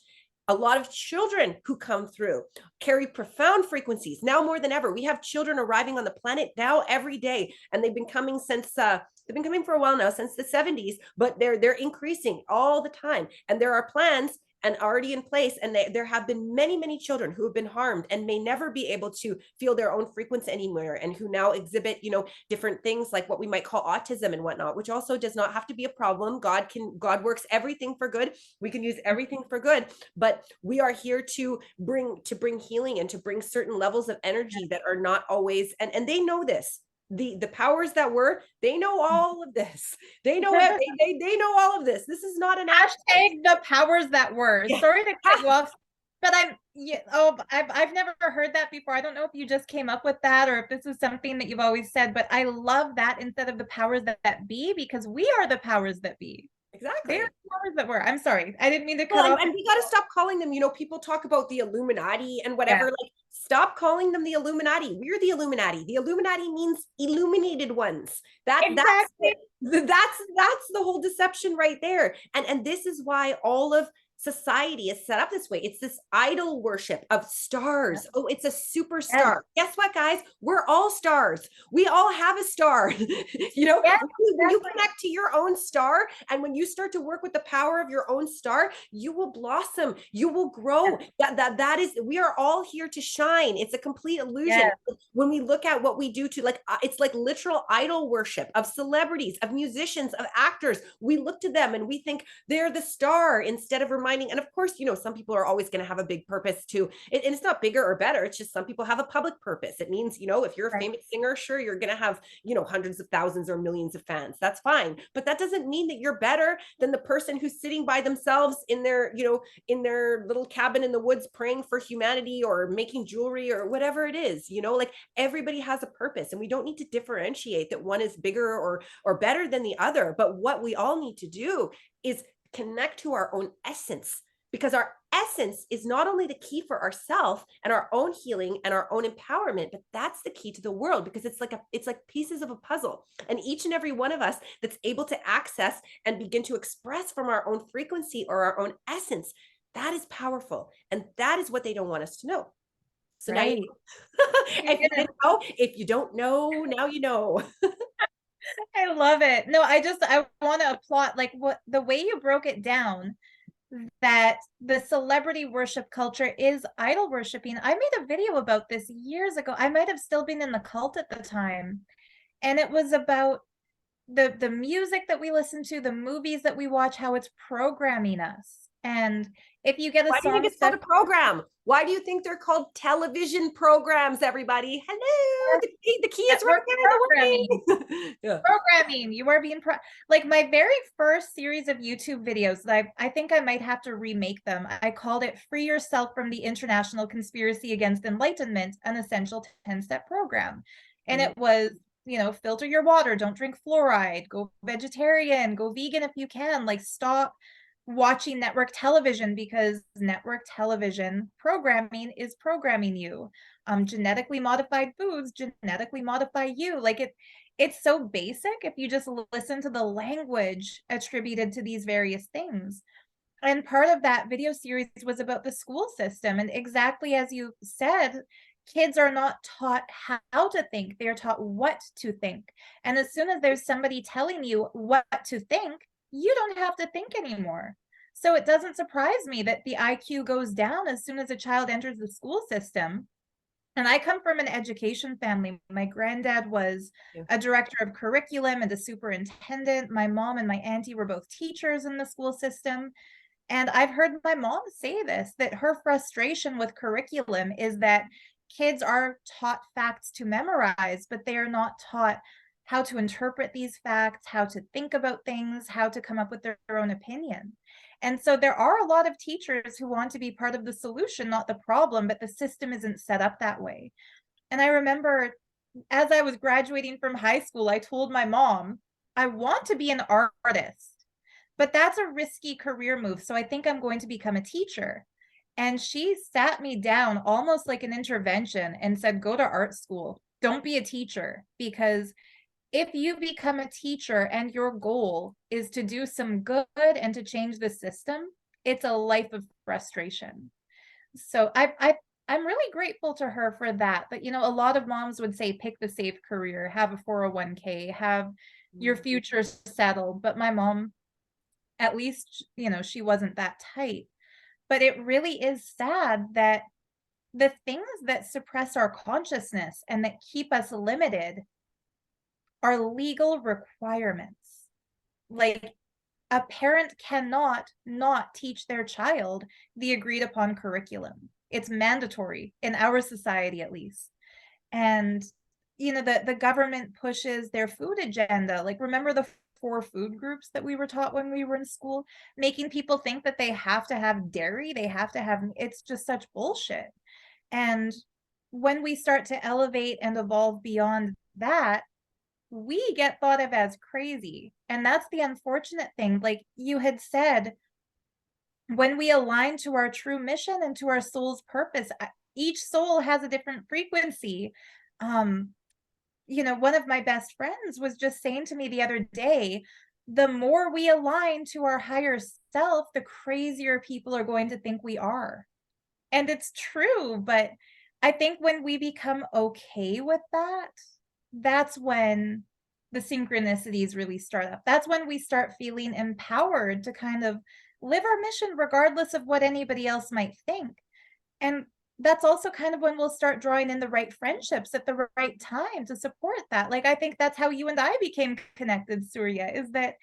A lot of children who come through carry profound frequencies. Now more than ever, we have children arriving on the planet now every day, and they've been coming since they've been coming for a while now, since the 70s, but they're increasing all the time. And there are plans and already in place, and there have been many, many children who have been harmed and may never be able to feel their own frequency anymore, and who now exhibit, you know, different things like what we might call autism and whatnot, which also does not have to be a problem. God works everything for good. We can use everything for good, but we are here to bring healing and to bring certain levels of energy that are not always, and they know this. The powers that were, they know all of this. They know it. They know all of this. This is not an hashtag the powers that were. Sorry to cut you off, but I've never heard that before. I don't know if you just came up with that or if this is something that you've always said, but I love that, instead of the powers that be, because we are the powers that be. Exactly. They're the powers that were. I'm sorry. I didn't mean to cut off. And we got to stop calling them, you know, people talk about the Illuminati and whatever. Like, stop calling them the Illuminati. We're the Illuminati. The Illuminati means illuminated ones. Exactly. That's the whole deception right there. And this is why all of society is set up this way. It's this idol worship of stars. Oh, it's a superstar. Guess what, guys? We're all stars. We all have a star. You know, when you connect to your own star, and when you start to work with the power of your own star, you will blossom. You will grow. That is, we are all here to shine. It's a complete illusion. When we look at what we do to, like, it's like literal idol worship of celebrities, of musicians, of actors. We look to them and we think they're the star, instead of reminding finding, and of course, some people are always going to have a big purpose too. And it's not bigger or better. It's just some people have a public purpose. It means, if you're a Right. famous singer, sure, you're going to have, hundreds of thousands or millions of fans. That's fine. But that doesn't mean that you're better than the person who's sitting by themselves in their, in their little cabin in the woods praying for humanity or making jewelry or whatever it is. Like everybody has a purpose, and we don't need to differentiate that one is bigger or better than the other. But what we all need to do is connect to our own essence, because our essence is not only the key for ourselves and our own healing and our own empowerment, but that's the key to the world, because it's like pieces of a puzzle, and each and every one of us that's able to access and begin to express from our own frequency or our own essence, that is powerful, and that is what they don't want us to know. So now you Right. if you didn't know, if you don't know, now you know. I love it. No, I want to applaud like what the way you broke it down, that the celebrity worship culture is idol worshiping. I made a video about this years ago. I might have still been in the cult at the time. And it was about the music that we listen to, the movies that we watch, how it's programming us. And if you get a Why do you think song it's called stuck, a program? Why do you think they're called television programs, everybody? Hello, the key is right network there programming, in the way. Yeah. programming, you are being like my very first series of YouTube videos that I think I might have to remake them. I called it Free Yourself from the International Conspiracy Against Enlightenment, an Essential 10-Step Program. And it was, filter your water, don't drink fluoride, go vegetarian, go vegan if you can, like stop watching network television, because network television programming is programming you. Genetically modified foods genetically modify you. Like it's so basic if you just listen to the language attributed to these various things. And part of that video series was about the school system, and exactly as you said, kids are not taught how to think, they're taught what to think. And as soon as there's somebody telling you what to think, you don't have to think anymore. So it doesn't surprise me that the IQ goes down as soon as a child enters the school system. And I come from an education family. My granddad was Yeah. a director of curriculum and a superintendent. My mom and my auntie were both teachers in the school system. And I've heard my mom say this, that her frustration with curriculum is that kids are taught facts to memorize, but they are not taught how to interpret these facts, how to think about things, how to come up with their own opinion. And so there are a lot of teachers who want to be part of the solution, not the problem, but the system isn't set up that way. And I remember as I was graduating from high school, I told my mom, I want to be an artist, but that's a risky career move. So I think I'm going to become a teacher. And she sat me down almost like an intervention and said, go to art school. Don't be a teacher, because if you become a teacher and your goal is to do some good and to change the system, it's a life of frustration. So I'm really grateful to her for that. But a lot of moms would say pick the safe career, have a 401k, have your future settled. But my mom, at least, she wasn't that tight. But it really is sad that the things that suppress our consciousness and that keep us limited are legal requirements. Like a parent cannot not teach their child the agreed upon curriculum. It's mandatory in our society, at least. And the government pushes their food agenda. Like, remember the 4 food groups that we were taught when we were in school, making people think that they have to have dairy, they have to have, it's just such bullshit. And when we start to elevate and evolve beyond that, we get thought of as crazy. And that's the unfortunate thing. Like you had said, when we align to our true mission and to our soul's purpose, each soul has a different frequency. One of my best friends was just saying to me the other day, the more we align to our higher self, the crazier people are going to think we are. And it's true, but I think when we become okay with that, that's when the synchronicities really start up. That's when we start feeling empowered to kind of live our mission regardless of what anybody else might think. And that's also kind of when we'll start drawing in the right friendships at the right time to support that. Like, I think that's how you and I became connected, Surya, is that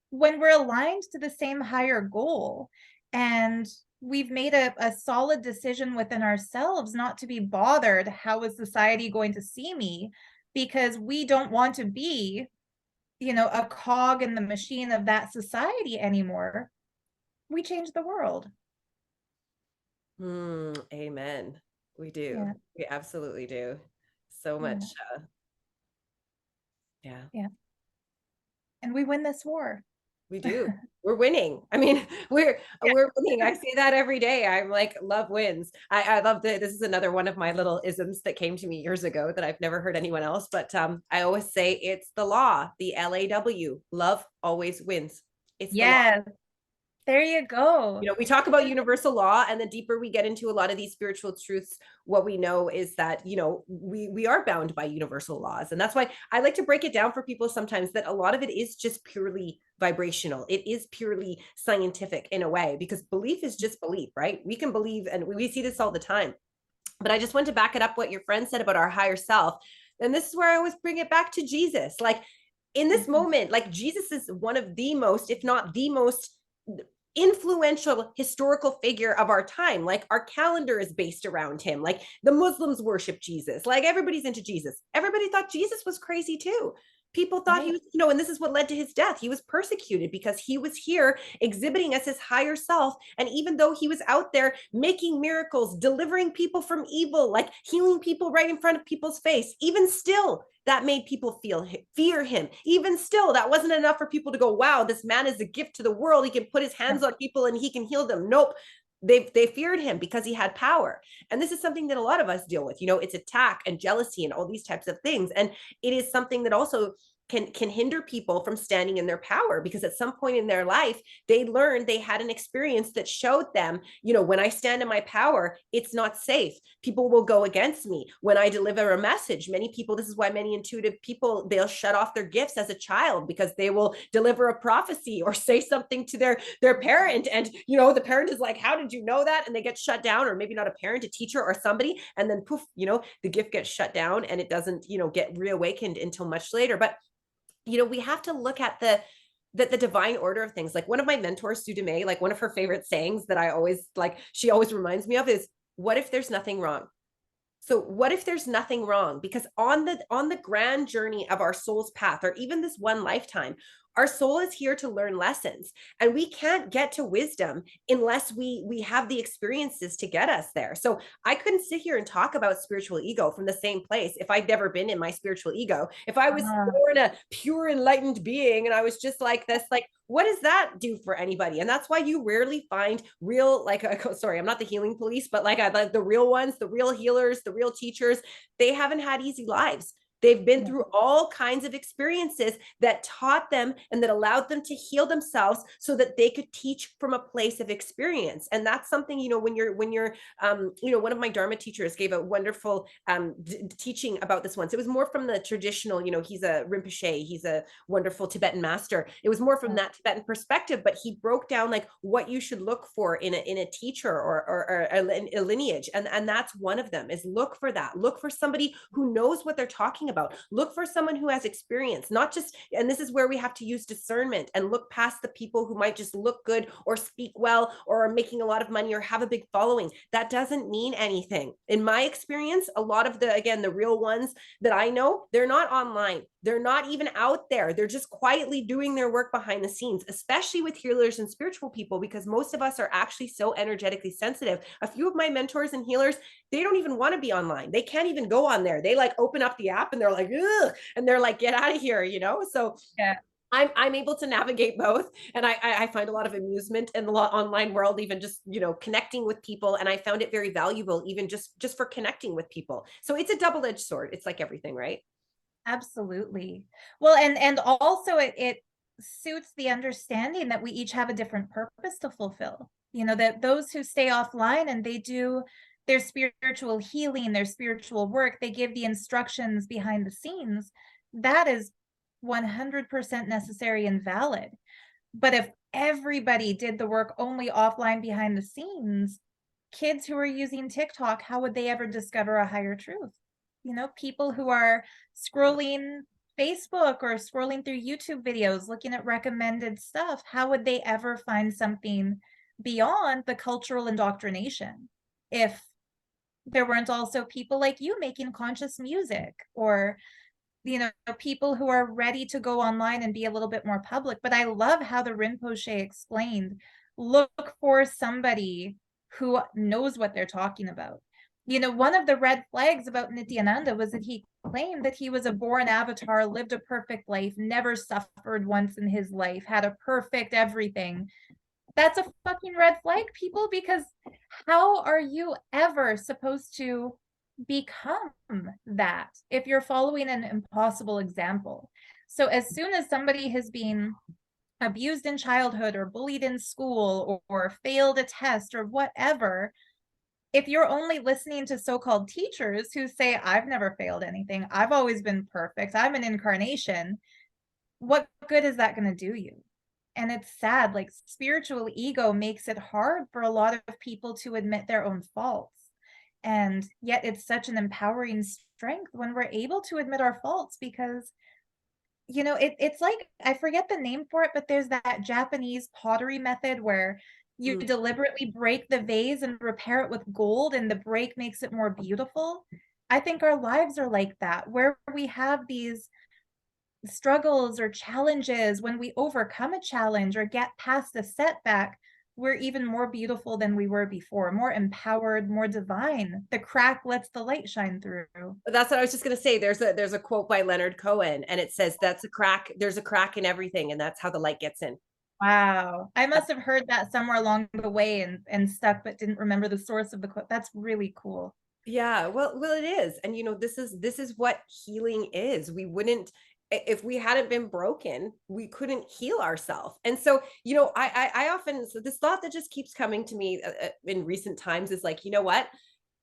when we're aligned to the same higher goal And we've made a solid decision within ourselves not to be bothered, how is society going to see me? Because we don't want to be, a cog in the machine of that society anymore. We change the world. Amen. We do. Yeah, We absolutely do. So much. yeah, Yeah. yeah. And we win this war. We do. We're winning. I mean, we're winning. I say that every day. I'm like, love wins. I love that. This is another one of my little isms that came to me years ago that I've never heard anyone else. But I always say it's the law, the LAW. Love always wins. It's the law. Yes, there you go. We talk about universal law, and the deeper we get into a lot of these spiritual truths, what we know is that we are bound by universal laws. And that's why I like to break it down for people sometimes, that a lot of it is just purely vibrational. It is purely scientific in a way, because belief is just belief, right? We can believe, and we see this all the time. But I just want to back it up what your friend said about our higher self. And this is where I always bring it back to Jesus. Like, in this moment, like, Jesus is one of the most, if not the most influential historical figure of our time. Like, our calendar is based around him. Like, the Muslims worship Jesus. Like, everybody's into Jesus. Everybody thought Jesus was crazy too. People thought he Right. was, and this is what led to his death. He was persecuted because he was here exhibiting as his higher self. And even though he was out there making miracles, delivering people from evil, like healing people right in front of people's face, even still, that made people fear him. Even still, that wasn't enough for people to go, wow, this man is a gift to the world. He can put his hands on people and he can heal them. Nope. They feared him because he had power. And this is something that a lot of us deal with. It's attack and jealousy and all these types of things. And it is something that also can hinder people from standing in their power, because at some point in their life they learned, they had an experience that showed them, when I stand in my power, it's not safe. People will go against me when I deliver a message. Many people, this is why many intuitive people, they'll shut off their gifts as a child, because they will deliver a prophecy or say something to their parent, and the parent is like, how did you know that? And they get shut down. Or maybe not a parent, a teacher or somebody, and then poof, the gift gets shut down, and it doesn't get reawakened until much later. But we have to look at the divine order of things. Like, one of my mentors, Sue DeMay, like, one of her favorite sayings that I always like, she always reminds me of, is, what if there's nothing wrong? So what if there's nothing wrong? Because on the grand journey of our soul's path, or even this one lifetime, our soul is here to learn lessons, and we can't get to wisdom unless we have the experiences to get us there. So I couldn't sit here and talk about spiritual ego from the same place if I'd never been in my spiritual ego. If I was born a pure enlightened being and I was just like this, like, what does that do for anybody? And that's why you rarely find real, like, sorry, I'm not the healing police, but like, I like the real ones, the real healers, the real teachers. They haven't had easy lives. They've been through all kinds of experiences that taught them and that allowed them to heal themselves so that they could teach from a place of experience. And that's something, when you're, one of my Dharma teachers gave a wonderful teaching about this once. It was more from the traditional, he's a Rinpoche, he's a wonderful Tibetan master. It was more from that Tibetan perspective, but he broke down like what you should look for in a teacher or a lineage. And that's one of them, is look for that. Look for somebody who knows what they're talking about. Look for someone who has experience, not just, and this is where we have to use discernment and look past the people who might just look good or speak well or are making a lot of money or have a big following. That doesn't mean anything. In my experience, a lot of the real ones that I know, they're not online. They're not even out there. They're just quietly doing their work behind the scenes, especially with healers and spiritual people, because most of us are actually so energetically sensitive. A few of my mentors and healers, they don't even want to be online. They can't even go on there. They like open up the app and they're like, ugh, and they're like, get out of here, So Yeah. I'm able to navigate both, and I find a lot of amusement in the online world, even just connecting with people, and I found it very valuable, even just for connecting with people. So it's a double-edged sword. It's like everything, right? Absolutely. Well, and also it suits the understanding that we each have a different purpose to fulfill. That those who stay offline and they do their spiritual healing, their spiritual work, they give the instructions behind the scenes. That is 100% necessary and valid. But if everybody did the work only offline behind the scenes, kids who are using TikTok, how would they ever discover a higher truth? People who are scrolling Facebook or scrolling through YouTube videos, looking at recommended stuff, how would they ever find something beyond the cultural indoctrination. If there weren't also people like you making conscious music, or people who are ready to go online and be a little bit more public. But I love how the Rinpoche explained, look for somebody who knows what they're talking about. One of the red flags about Nityananda was that he claimed that he was a born avatar, lived a perfect life, never suffered once in his life, had a perfect everything. That's a fucking red flag, people, because how are you ever supposed to become that if you're following an impossible example? So as soon as somebody has been abused in childhood or bullied in school, or failed a test or whatever, if you're only listening to so-called teachers who say, I've never failed anything, I've always been perfect, I'm an incarnation, what good is that going to do you? And it's sad, like spiritual ego makes it hard for a lot of people to admit their own faults. And yet it's such an empowering strength when we're able to admit our faults, because it's like, I forget the name for it, but there's that Japanese pottery method where you Mm. deliberately break the vase and repair it with gold, and the break makes it more beautiful. I think our lives are like that, where we have these struggles or challenges. When we overcome a challenge or get past a setback, we're even more beautiful than we were before, more empowered, more divine. The crack lets the light shine through. That's what I was just going to say. There's a quote by Leonard Cohen, and it says, "That's a crack. There's a crack in everything, and that's how the light gets in." Wow. I must have heard that somewhere along the way and stuck, but didn't remember the source of the quote. That's really cool. Yeah, well, it is, and this is what healing is. We wouldn't, if we hadn't been broken, we couldn't heal ourselves. And so, I often, so this thought that just keeps coming to me in recent times is like, you know what?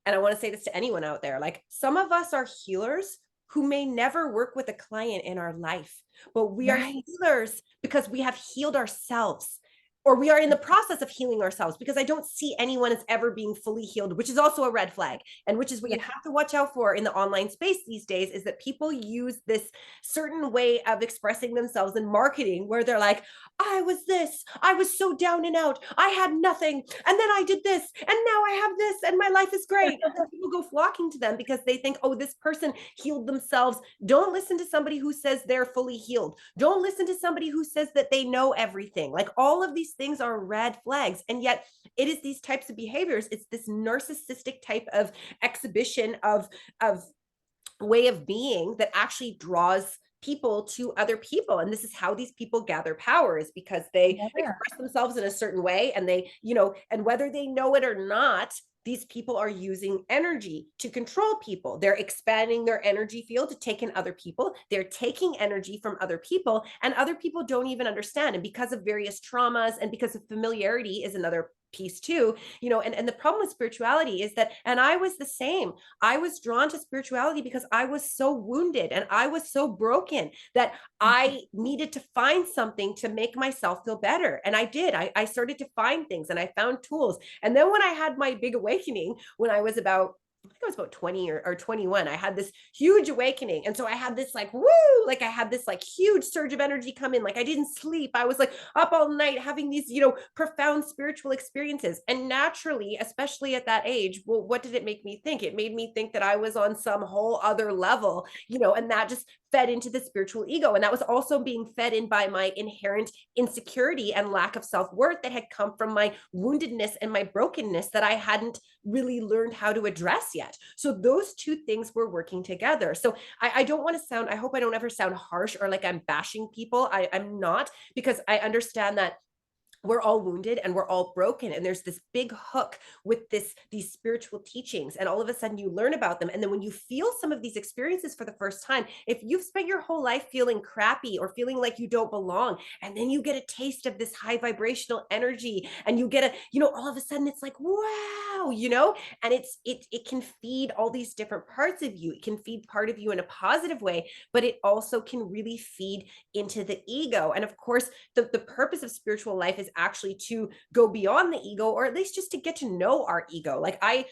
And I want to say this to anyone out there, like, some of us are healers who may never work with a client in our life, but we are Right. healers because we have healed ourselves, or we are in the process of healing ourselves, because I don't see anyone as ever being fully healed, which is also a red flag. And which is what Yeah. you have to watch out for in the online space these days, is that people use this certain way of expressing themselves in marketing where they're like, I was this, I was so down and out, I had nothing, and then I did this, and now I have this, and my life is great. And then people go flocking to them because they think, oh, this person healed themselves. Don't listen to somebody who says they're fully healed. Don't listen to somebody who says that they know everything. Like, all of these things are red flags. And yet it is these types of behaviors. It's this narcissistic type of exhibition of way of being that actually draws people to other people. And this is how these people gather power, is because they Yeah. express themselves in a certain way, and they, and whether they know it or not, these people are using energy to control people. They're expanding their energy field to take in other people. They're taking energy from other people, and other people don't even understand. And because of various traumas, and because of familiarity is another piece too, and the problem with spirituality is that, and I was the same, I was drawn to spirituality because I was so wounded and I was so broken that I needed to find something to make myself feel better. And I did. I started to find things, and I found tools. And then when I had my big awakening, when I was about, I think I was about 20 or 21, I had this huge awakening. And so I had this like, woo, like I had this like huge surge of energy come in. Like, I didn't sleep. I was like up all night having these, profound spiritual experiences. And naturally, especially at that age, well, what did it make me think? It made me think that I was on some whole other level, and that just fed into the spiritual ego. And that was also being fed in by my inherent insecurity and lack of self-worth that had come from my woundedness and my brokenness that I hadn't really learned how to address yet. So those two things were working together. So I don't want to sound, I hope I don't ever sound harsh or like I'm bashing people. I'm not, because I understand that we're all wounded and we're all broken, and there's this big hook with these spiritual teachings, and all of a sudden you learn about them, and then when you feel some of these experiences for the first time, if you've spent your whole life feeling crappy or feeling like you don't belong, and then you get a taste of this high vibrational energy, and you get all of a sudden it's like, wow, and it can feed all these different parts of you. It can feed part of you in a positive way, but it also can really feed into the ego. And of course, the purpose of spiritual life is actually to go beyond the ego, or at least just to get to know our ego. Like I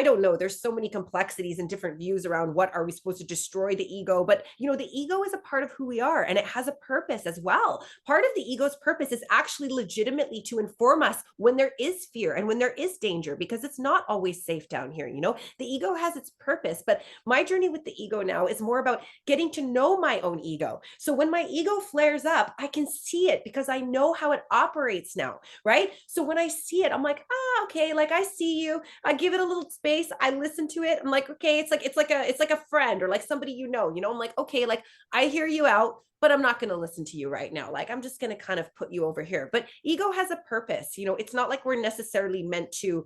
don't know, there's so many complexities and different views around what are we supposed to destroy the ego, but the ego is a part of who we are, and it has a purpose as well. Part of the ego's purpose is actually legitimately to inform us when there is fear and when there is danger, because it's not always safe down here. The ego has its purpose, but my journey with the ego now is more about getting to know my own ego. So when my ego flares up, I can see it because I know how it operates now, right? So when I see it, I'm like, okay, like I see you. I give it a little space. I listen to it. I'm like, okay, it's like a friend or like somebody I'm like, okay, like I hear you out, but I'm not going to listen to you right now. Like, I'm just going to kind of put you over here. But ego has a purpose. It's not like we're necessarily meant to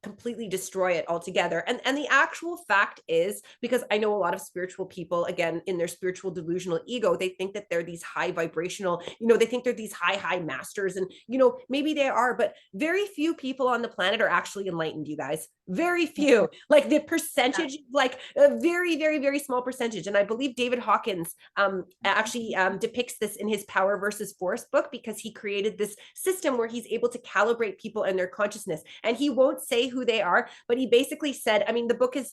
completely destroy it altogether. And the actual fact is, because I know a lot of spiritual people, again, in their spiritual delusional ego, they think that they're these high vibrational, they think they're these high masters. And, maybe they are, but very few people on the planet are actually enlightened, you guys. Very few. Like the percentage, like a very, very, very small percentage. And I believe David Hawkins actually depicts this in his Power versus Force book, because he created this system where he's able to calibrate people and their consciousness. And he won't say who they are, but he basically said, I mean, the book is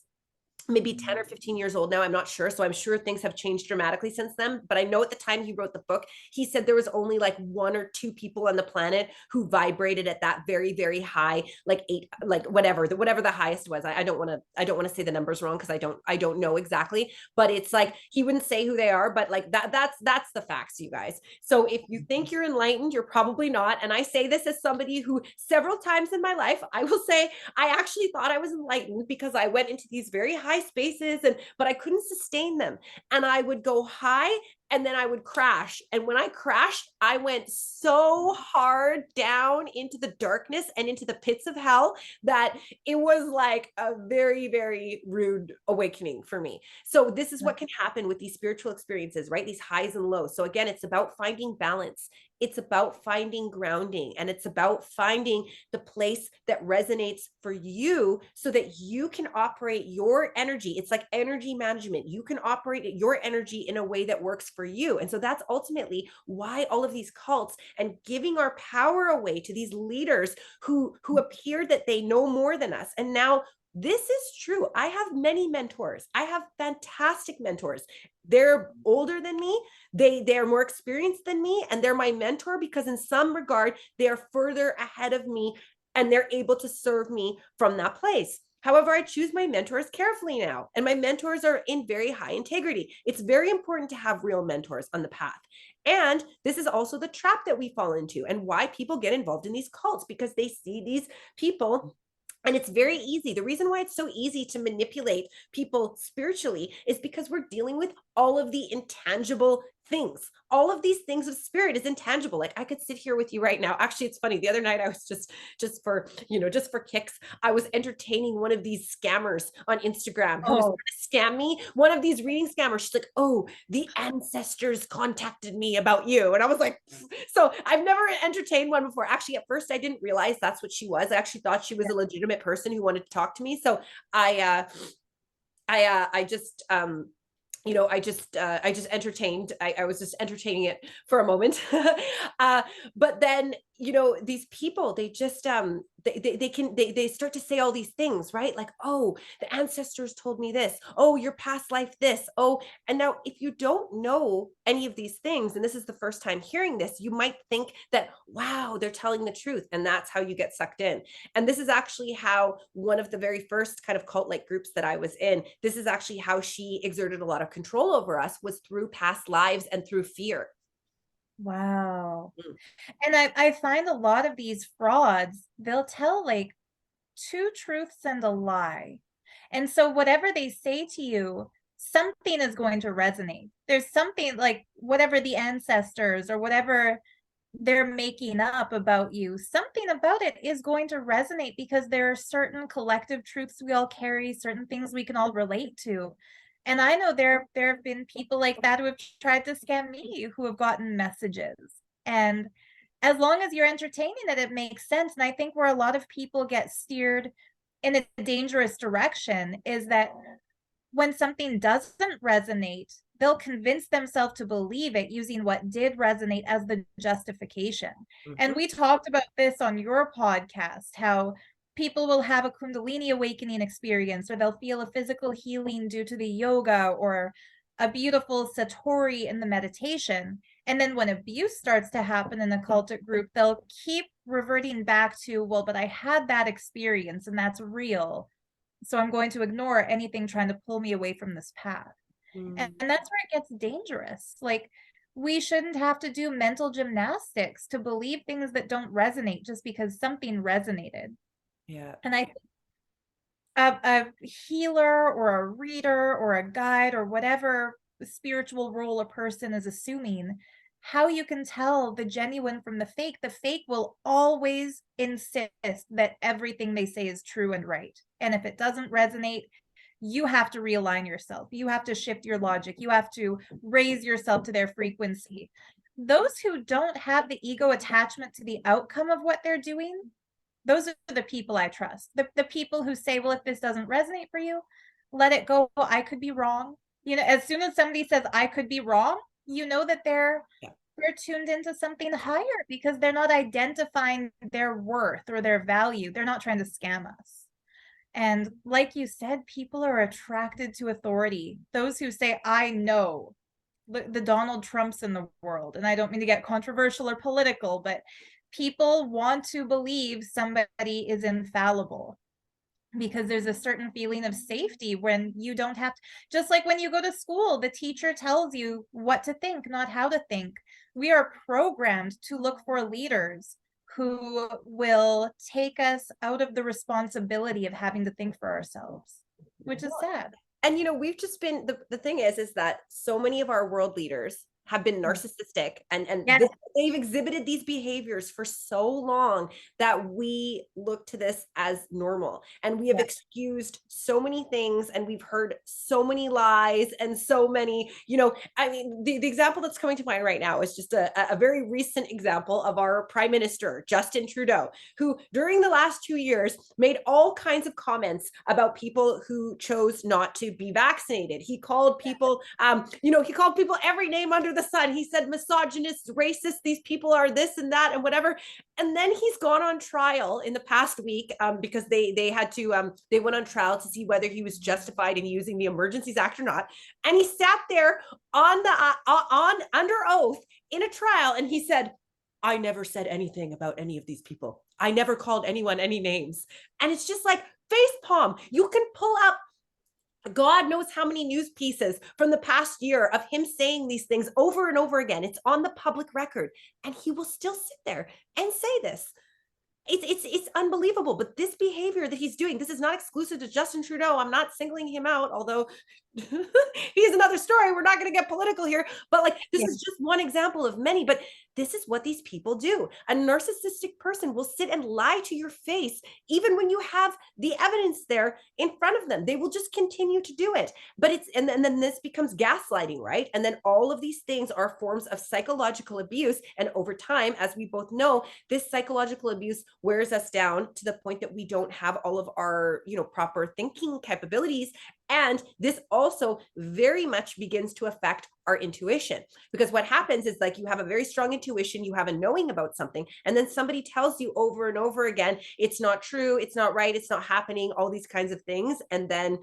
maybe 10 or 15 years old now, I'm not sure. So I'm sure things have changed dramatically since then. But I know at the time he wrote the book, he said there was only like 1 or 2 people on the planet who vibrated at that very, very high, like 8, like whatever the highest was. I don't want to say the numbers wrong, because I don't know exactly, but it's like he wouldn't say who they are, but like that's the facts, you guys. So if you think you're enlightened, you're probably not. And I say this as somebody who several times in my life, I will say I actually thought I was enlightened, because I went into these very high spaces, but I couldn't sustain them, and I would go high and then I would crash. And when I crashed, I went so hard down into the darkness and into the pits of hell that it was like a very, very rude awakening for me. So this is what can happen with these spiritual experiences, right? These highs and lows. So again, it's about finding balance. It's about finding grounding, and it's about finding the place that resonates for you so that you can operate your energy. It's like energy management. You can operate your energy in a way that works for you. And so that's ultimately why all of these cults and giving our power away to these leaders who appear that they know more than us. And now this is true. I have many mentors. I have fantastic mentors. They're older than me. They're more experienced than me, and they're my mentor because in some regard, they are further ahead of me and they're able to serve me from that place. However, I choose my mentors carefully now, and my mentors are in very high integrity. It's very important to have real mentors on the path. And this is also the trap that we fall into, and why people get involved in these cults, because they see these people. And it's very easy. The reason why it's so easy to manipulate people spiritually is because we're dealing with all of the intangible things. All of these things of spirit is intangible. Like I could sit here with you right now. Actually, it's funny. The other night I was just for kicks, I was entertaining one of these scammers on Instagram who was trying to scam me. One of these reading scammers. She's like, "Oh, the ancestors contacted me about you." And I was like, so I've never entertained one before. Actually, at first I didn't realize that's what she was. I actually thought she was a legitimate person who wanted to talk to me. So I just I just entertained. I was just entertaining it for a moment. But then, these people, they just, they start to say all these things, right? Like, oh, the ancestors told me this. Oh, your past life, this. Oh, and now if you don't know any of these things, and this is the first time hearing this, you might think that, wow, they're telling the truth. And that's how you get sucked in. And this is actually how one of the very first kind of cult-like groups that I was in, this is actually how she exerted a lot of control over us, was through past lives and through fear. Wow. And I find a lot of these frauds, they'll tell like 2 truths and a lie. And so whatever they say to you, something is going to resonate. There's something like whatever the ancestors or whatever they're making up about you, something about it is going to resonate because there are certain collective truths we all carry, certain things we can all relate to. And I know there have been people like that who have tried to scam me, who have gotten messages. And as long as you're entertaining it, it makes sense. And I think where a lot of people get steered in a dangerous direction is that when something doesn't resonate, they'll convince themselves to believe it using what did resonate as the justification. And Mhm. we talked about this on your podcast, how people will have a Kundalini awakening experience, or they'll feel a physical healing due to the yoga, or a beautiful Satori in the meditation. And then when abuse starts to happen in a cultic group, they'll keep reverting back to, well, but I had that experience and that's real. So I'm going to ignore anything trying to pull me away from this path. And Mm. that's where it gets dangerous. Like, we shouldn't have to do mental gymnastics to believe things that don't resonate just because something resonated. Yeah. And I think a healer or a reader or a guide or whatever spiritual role a person is assuming, how you can tell the genuine from the fake will always insist that everything they say is true and right. And if it doesn't resonate, you have to realign yourself. You have to shift your logic. You have to raise yourself to their frequency. Those who don't have the ego attachment to the outcome of what they're doing, those are the people I trust. The people who say, well, if this doesn't resonate for you, let it go. I could be wrong. You know, as soon as somebody says I could be wrong, you know that Yeah. they're tuned into something higher, because they're not identifying their worth or their value. They're not trying to scam us. And like you said, people are attracted to authority. Those who say, I know, the Donald Trumps in the world. And I don't mean to get controversial or political, but people want to believe somebody is infallible, because there's a certain feeling of safety when you don't have to, just like when you go to school, the teacher tells you what to think, not how to think. We are programmed to look for leaders who will take us out of the responsibility of having to think for ourselves, which is sad. And we've just been the thing is that so many of our world leaders have been narcissistic, and Yeah, they've exhibited these behaviors for so long that we look to this as normal, and we have yeah, excused so many things, and we've heard so many lies, and so many, I mean, the example that's coming to mind right now is just a very recent example of our prime minister, Justin Trudeau, who during the last 2 years made all kinds of comments about people who chose not to be vaccinated. He called people, he called people every name under the sun. He said misogynist, racist, these people are this and that and whatever. And then he's gone on trial in the past week, because they had to they went on trial to see whether he was justified in using the Emergencies Act or not. And he sat there on under oath in a trial, and he said, I never said anything about any of these people. I never called anyone any names. And it's just like face palm. You can pull up God knows how many news pieces from the past year of him saying these things over and over again. It's on the public record, and he will still sit there and say this. It's unbelievable. But this behavior that he's doing, this is not exclusive to Justin Trudeau. I'm not singling him out, although he's another story. We're not going to get political here, but like, this yeah. is just one example of many. But this is what these people do. A narcissistic person will sit and lie to your face, even when you have the evidence there in front of them. They will just continue to do it. But and then this becomes gaslighting, right? And then all of these things are forms of psychological abuse. And over time, as we both know, this psychological abuse wears us down to the point that we don't have all of our, proper thinking capabilities. And this also very much begins to affect our intuition, because what happens is, like, you have a very strong intuition, you have a knowing about something, and then somebody tells you over and over again, it's not true, it's not right, it's not happening, all these kinds of things. And then,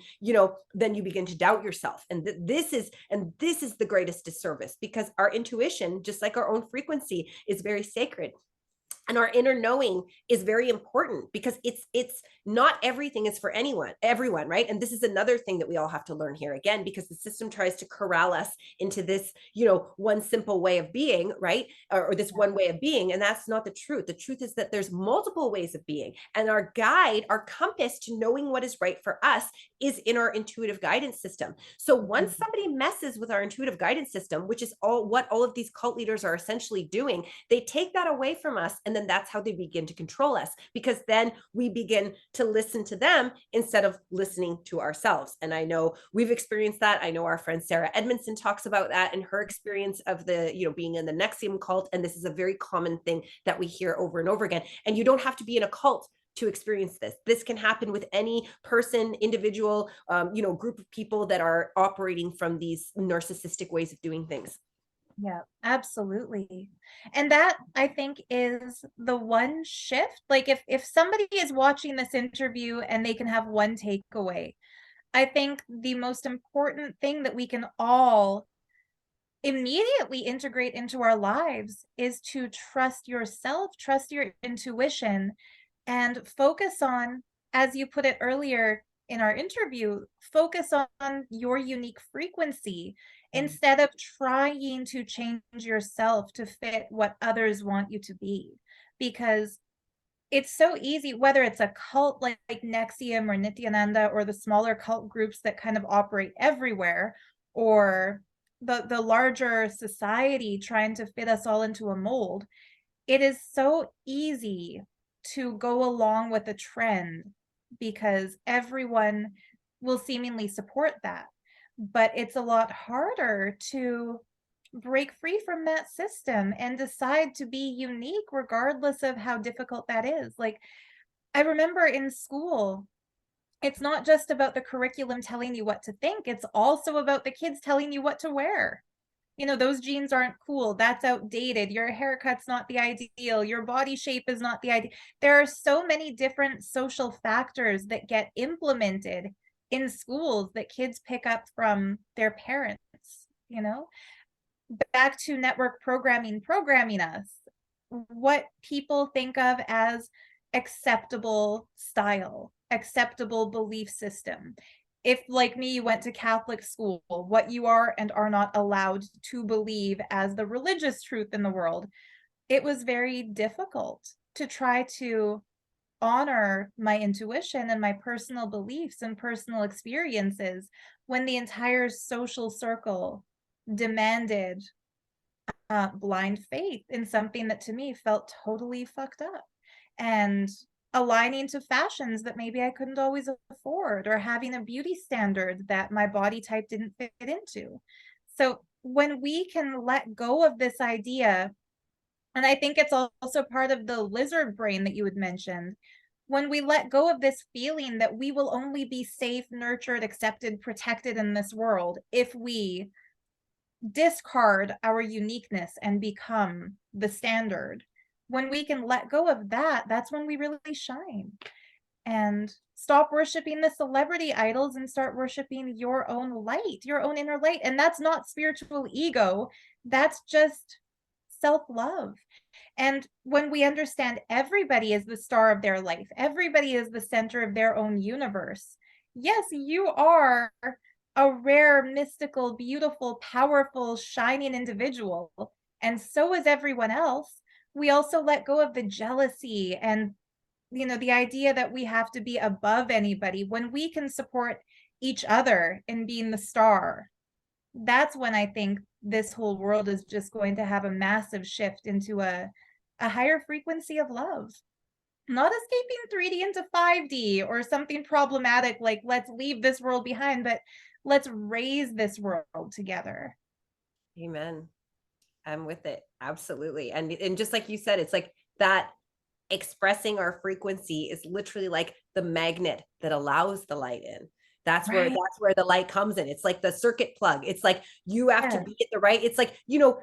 then you begin to doubt yourself. And this is the greatest disservice, because our intuition, just like our own frequency, is very sacred. And our inner knowing is very important, because it's not everything is for everyone, right? And this is another thing that we all have to learn here, again, because the system tries to corral us into this, one simple way of being, right? Or this one way of being. And that's not the truth. The truth is that there's multiple ways of being, and our guide, our compass to knowing what is right for us, is in our intuitive guidance system. So once somebody messes with our intuitive guidance system, which is what all of these cult leaders are essentially doing, they take that away from us. And then that's how they begin to control us, because then we begin to listen to them instead of listening to ourselves. And I know we've experienced that. I know our friend Sarah Edmondson talks about that in her experience of being in the Nexium cult. And this is a very common thing that we hear over and over again. And you don't have to be in a cult to experience this. This can happen with any person, individual, group of people that are operating from these narcissistic ways of doing things. Yeah, absolutely. And that I think is the one shift. Like if somebody is watching this interview and they can have one takeaway, I think the most important thing that we can all immediately integrate into our lives is to trust yourself, trust your intuition, and focus on, as you put it earlier in our interview, focus on your unique frequency Mm. instead of trying to change yourself to fit what others want you to be. Because it's so easy, whether it's a cult like Nexium or Nityananda or the smaller cult groups that kind of operate everywhere, or the larger society trying to fit us all into a mold. It is so easy to go along with a trend because everyone will seemingly support that. But it's a lot harder to break free from that system and decide to be unique regardless of how difficult that is. Like, I remember in school, it's not just about the curriculum telling you what to think, it's also about the kids telling you what to wear. You know, those jeans aren't cool. That's outdated. Your haircut's not the ideal. Your body shape is not the ideal. There are so many different social factors that get implemented in schools that kids pick up from their parents, you know? Back to network programming us, what people think of as acceptable style, acceptable belief system. If, like me, you went to Catholic school, what you are and are not allowed to believe as the religious truth in the world, it was very difficult to try to honor my intuition and my personal beliefs and personal experiences when the entire social circle demanded blind faith in something that to me felt totally fucked up, and aligning to fashions that maybe I couldn't always afford, or having a beauty standard that my body type didn't fit into. So when we can let go of this idea, and I think it's also part of the lizard brain that you had mentioned, when we let go of this feeling that we will only be safe, nurtured, accepted, protected in this world if we discard our uniqueness and become the standard. When we can let go of that, that's when we really shine. And stop worshiping the celebrity idols and start worshiping your own light, your own inner light. And that's not spiritual ego, that's just self love. And when we understand everybody is the star of their life, everybody is the center of their own universe. Yes, you are a rare, mystical, beautiful, powerful, shining individual. And so is everyone else. We also let go of the jealousy and, you know, the idea that we have to be above anybody. When we can support each other in being the star, that's when I think this whole world is just going to have a massive shift into a higher frequency of love. Not escaping 3D into 5D or something problematic like let's leave this world behind, but let's raise this world together. Amen. I'm with it. Absolutely. And just like you said, it's like that expressing our frequency is literally like the magnet that allows the light in. Right. That's where the light comes in. It's like the circuit plug. It's like you have to Yes. be at the right. It's like,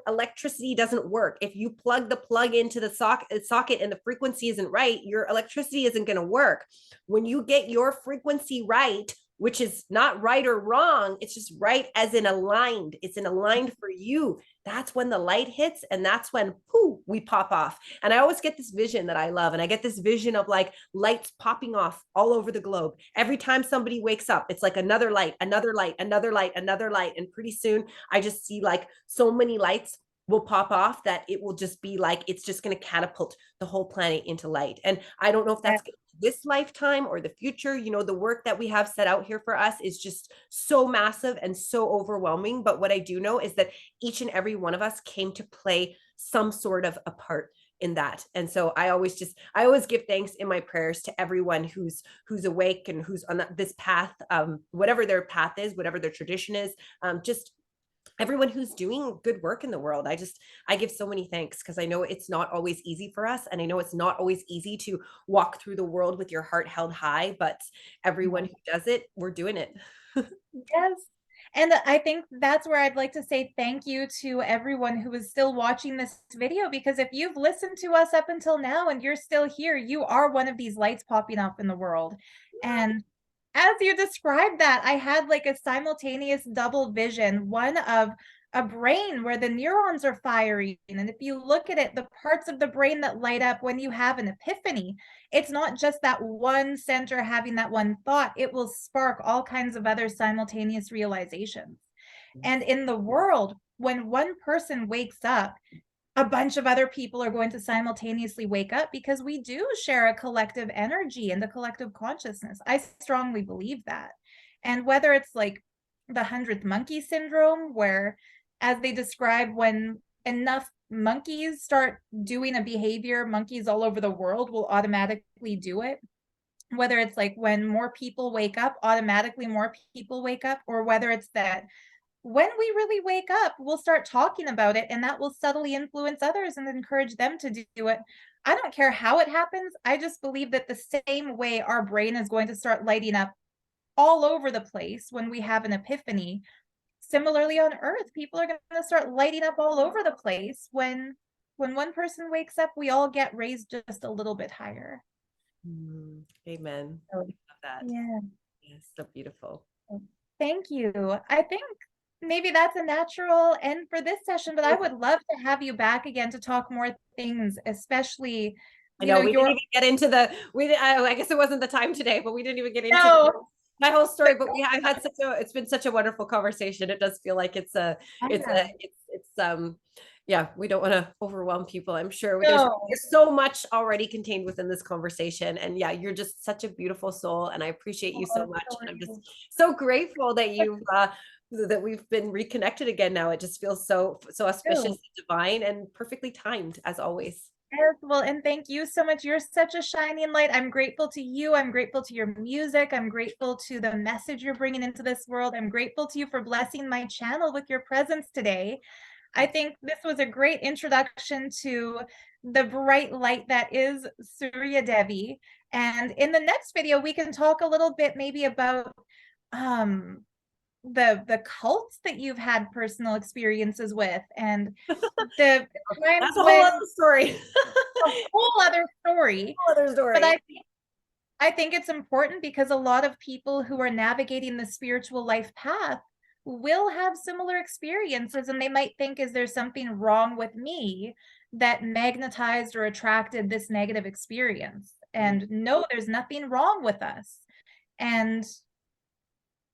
electricity doesn't work. If you plug the plug into the socket and the frequency isn't right, your electricity isn't going to work. When you get your frequency right, which is not right or wrong, it's just right as in aligned. It's an aligned for you. That's when the light hits, and that's when pooh, we pop off. And I always get this vision that I love, and I get this vision of like lights popping off all over the globe. Every time somebody wakes up, it's like another light, another light, another light, another light, and pretty soon I just see like so many lights will pop off that it will just be like it's just going to catapult the whole planet into light. And I don't know if that's this lifetime or the future. The work that we have set out here for us is just so massive and so overwhelming. But what I do know is that each and every one of us came to play some sort of a part in that. And so I always give thanks in my prayers to everyone who's awake and who's on this path, whatever their path is, whatever their tradition is. Just everyone who's doing good work in the world. I give so many thanks because I know it's not always easy for us. And I know it's not always easy to walk through the world with your heart held high, but everyone who does it, we're doing it. Yes. And I think that's where I'd like to say thank you to everyone who is still watching this video, because if you've listened to us up until now and you're still here, you are one of these lights popping up in the world. And as you described that, I had like a simultaneous double vision, one of a brain where the neurons are firing. And if you look at it, the parts of the brain that light up when you have an epiphany, it's not just that one center having that one thought, it will spark all kinds of other simultaneous realizations. And in the world, when one person wakes up, a bunch of other people are going to simultaneously wake up, because we do share a collective energy and a collective consciousness. I strongly believe that. And whether it's like the 100th monkey syndrome, where, as they describe, when enough monkeys start doing a behavior, monkeys all over the world will automatically do it. Whether it's like when more people wake up, automatically more people wake up, or whether it's that when we really wake up, we'll start talking about it, and that will subtly influence others and encourage them to do it. I don't care how it happens. I just believe that the same way our brain is going to start lighting up all over the place when we have an epiphany, similarly on Earth, people are going to start lighting up all over the place when one person wakes up, we all get raised just a little bit higher. Amen. So, I love that. yeah. Yes, so beautiful. Thank you. I think maybe that's a natural end for this session, but I would love to have you back again to talk more things, especially, I know we didn't your even get into I guess it wasn't the time today, but we didn't even get into no, my whole story. But I've had it's been such a wonderful conversation. It does feel like yeah, we don't want to overwhelm people. I'm sure no, there's so much already contained within this conversation. And yeah, you're just such a beautiful soul. And I appreciate you so much. And I'm just so grateful that that we've been reconnected again now. It just feels so auspicious, divine, and perfectly timed as always. Yes, well, and thank you so much. You're such a shining light. I'm grateful to you. I'm grateful to your music. I'm grateful to the message you're bringing into this world. I'm grateful to you for blessing my channel with your presence today. I think this was a great introduction to the bright light that is Surya Devi. And in the next video, we can talk a little bit maybe about the cults that you've had personal experiences with, and the times That's a whole when other story. a whole other story. Whole other But story. I think it's important because a lot of people who are navigating the spiritual life path will have similar experiences, and they might think, is there something wrong with me that magnetized or attracted this negative experience? And no, there's nothing wrong with us. And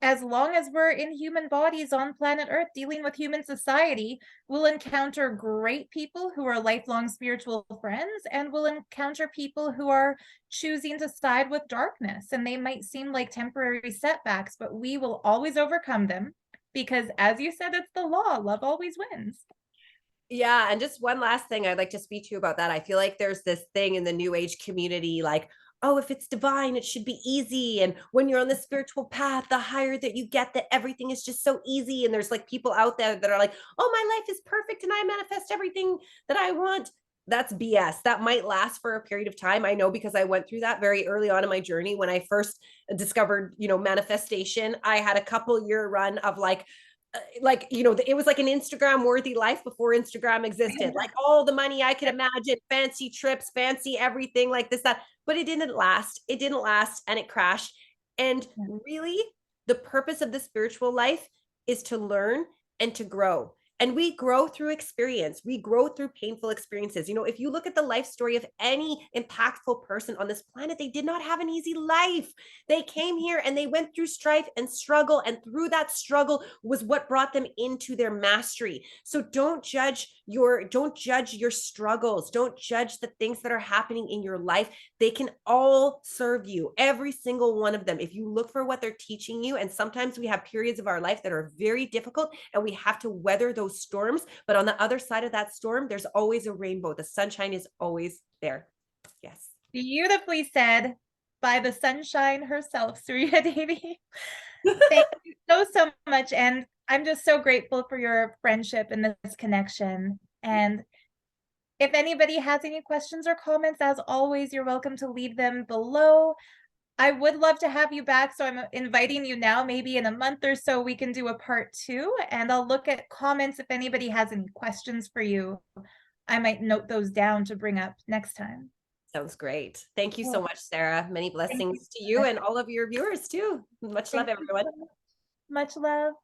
as long as we're in human bodies on planet Earth dealing with human society, we'll encounter great people who are lifelong spiritual friends, and we'll encounter people who are choosing to side with darkness. And they might seem like temporary setbacks, but we will always overcome them because, as you said, it's the law. Love always wins. Yeah, and just one last thing I'd like to speak to you about that. I feel like there's this thing in the new age community like, oh, if it's divine, it should be easy. And when you're on the spiritual path, the higher that you get, that everything is just so easy. And there's like people out there that are like, oh, my life is perfect and I manifest everything that I want. That's BS. That might last for a period of time. I know because I went through that very early on in my journey when I first discovered, manifestation. I had a couple-year run of it was like an Instagram worthy life before Instagram existed, like all the money I could imagine, fancy trips, fancy everything, like this, that, but it didn't last. It didn't last and it crashed. And really, the purpose of the spiritual life is to learn and to grow. And we grow through experience. We grow through painful experiences. If you look at the life story of any impactful person on this planet, they did not have an easy life. They came here and they went through strife and struggle. And through that struggle was what brought them into their mastery. So don't judge your struggles. Don't judge the things that are happening in your life. They can all serve you, every single one of them. If you look for what they're teaching you, and sometimes we have periods of our life that are very difficult and we have to weather those storms, but on the other side of that storm, there's always a rainbow. The sunshine is always there. Yes. Beautifully said by the sunshine herself, Surya Devi. Thank you so much. And I'm just so grateful for your friendship and this connection. And if anybody has any questions or comments, as always, you're welcome to leave them below. I would love to have you back, so I'm inviting you now. Maybe in a month or so, we can do a part 2, and I'll look at comments if anybody has any questions for you. I might note those down to bring up next time. Sounds great. Thank you so Well, much, Sarah. Many thank you blessings to so you much. and all of your viewers too. Much love, Thank you everyone. so much. Much love.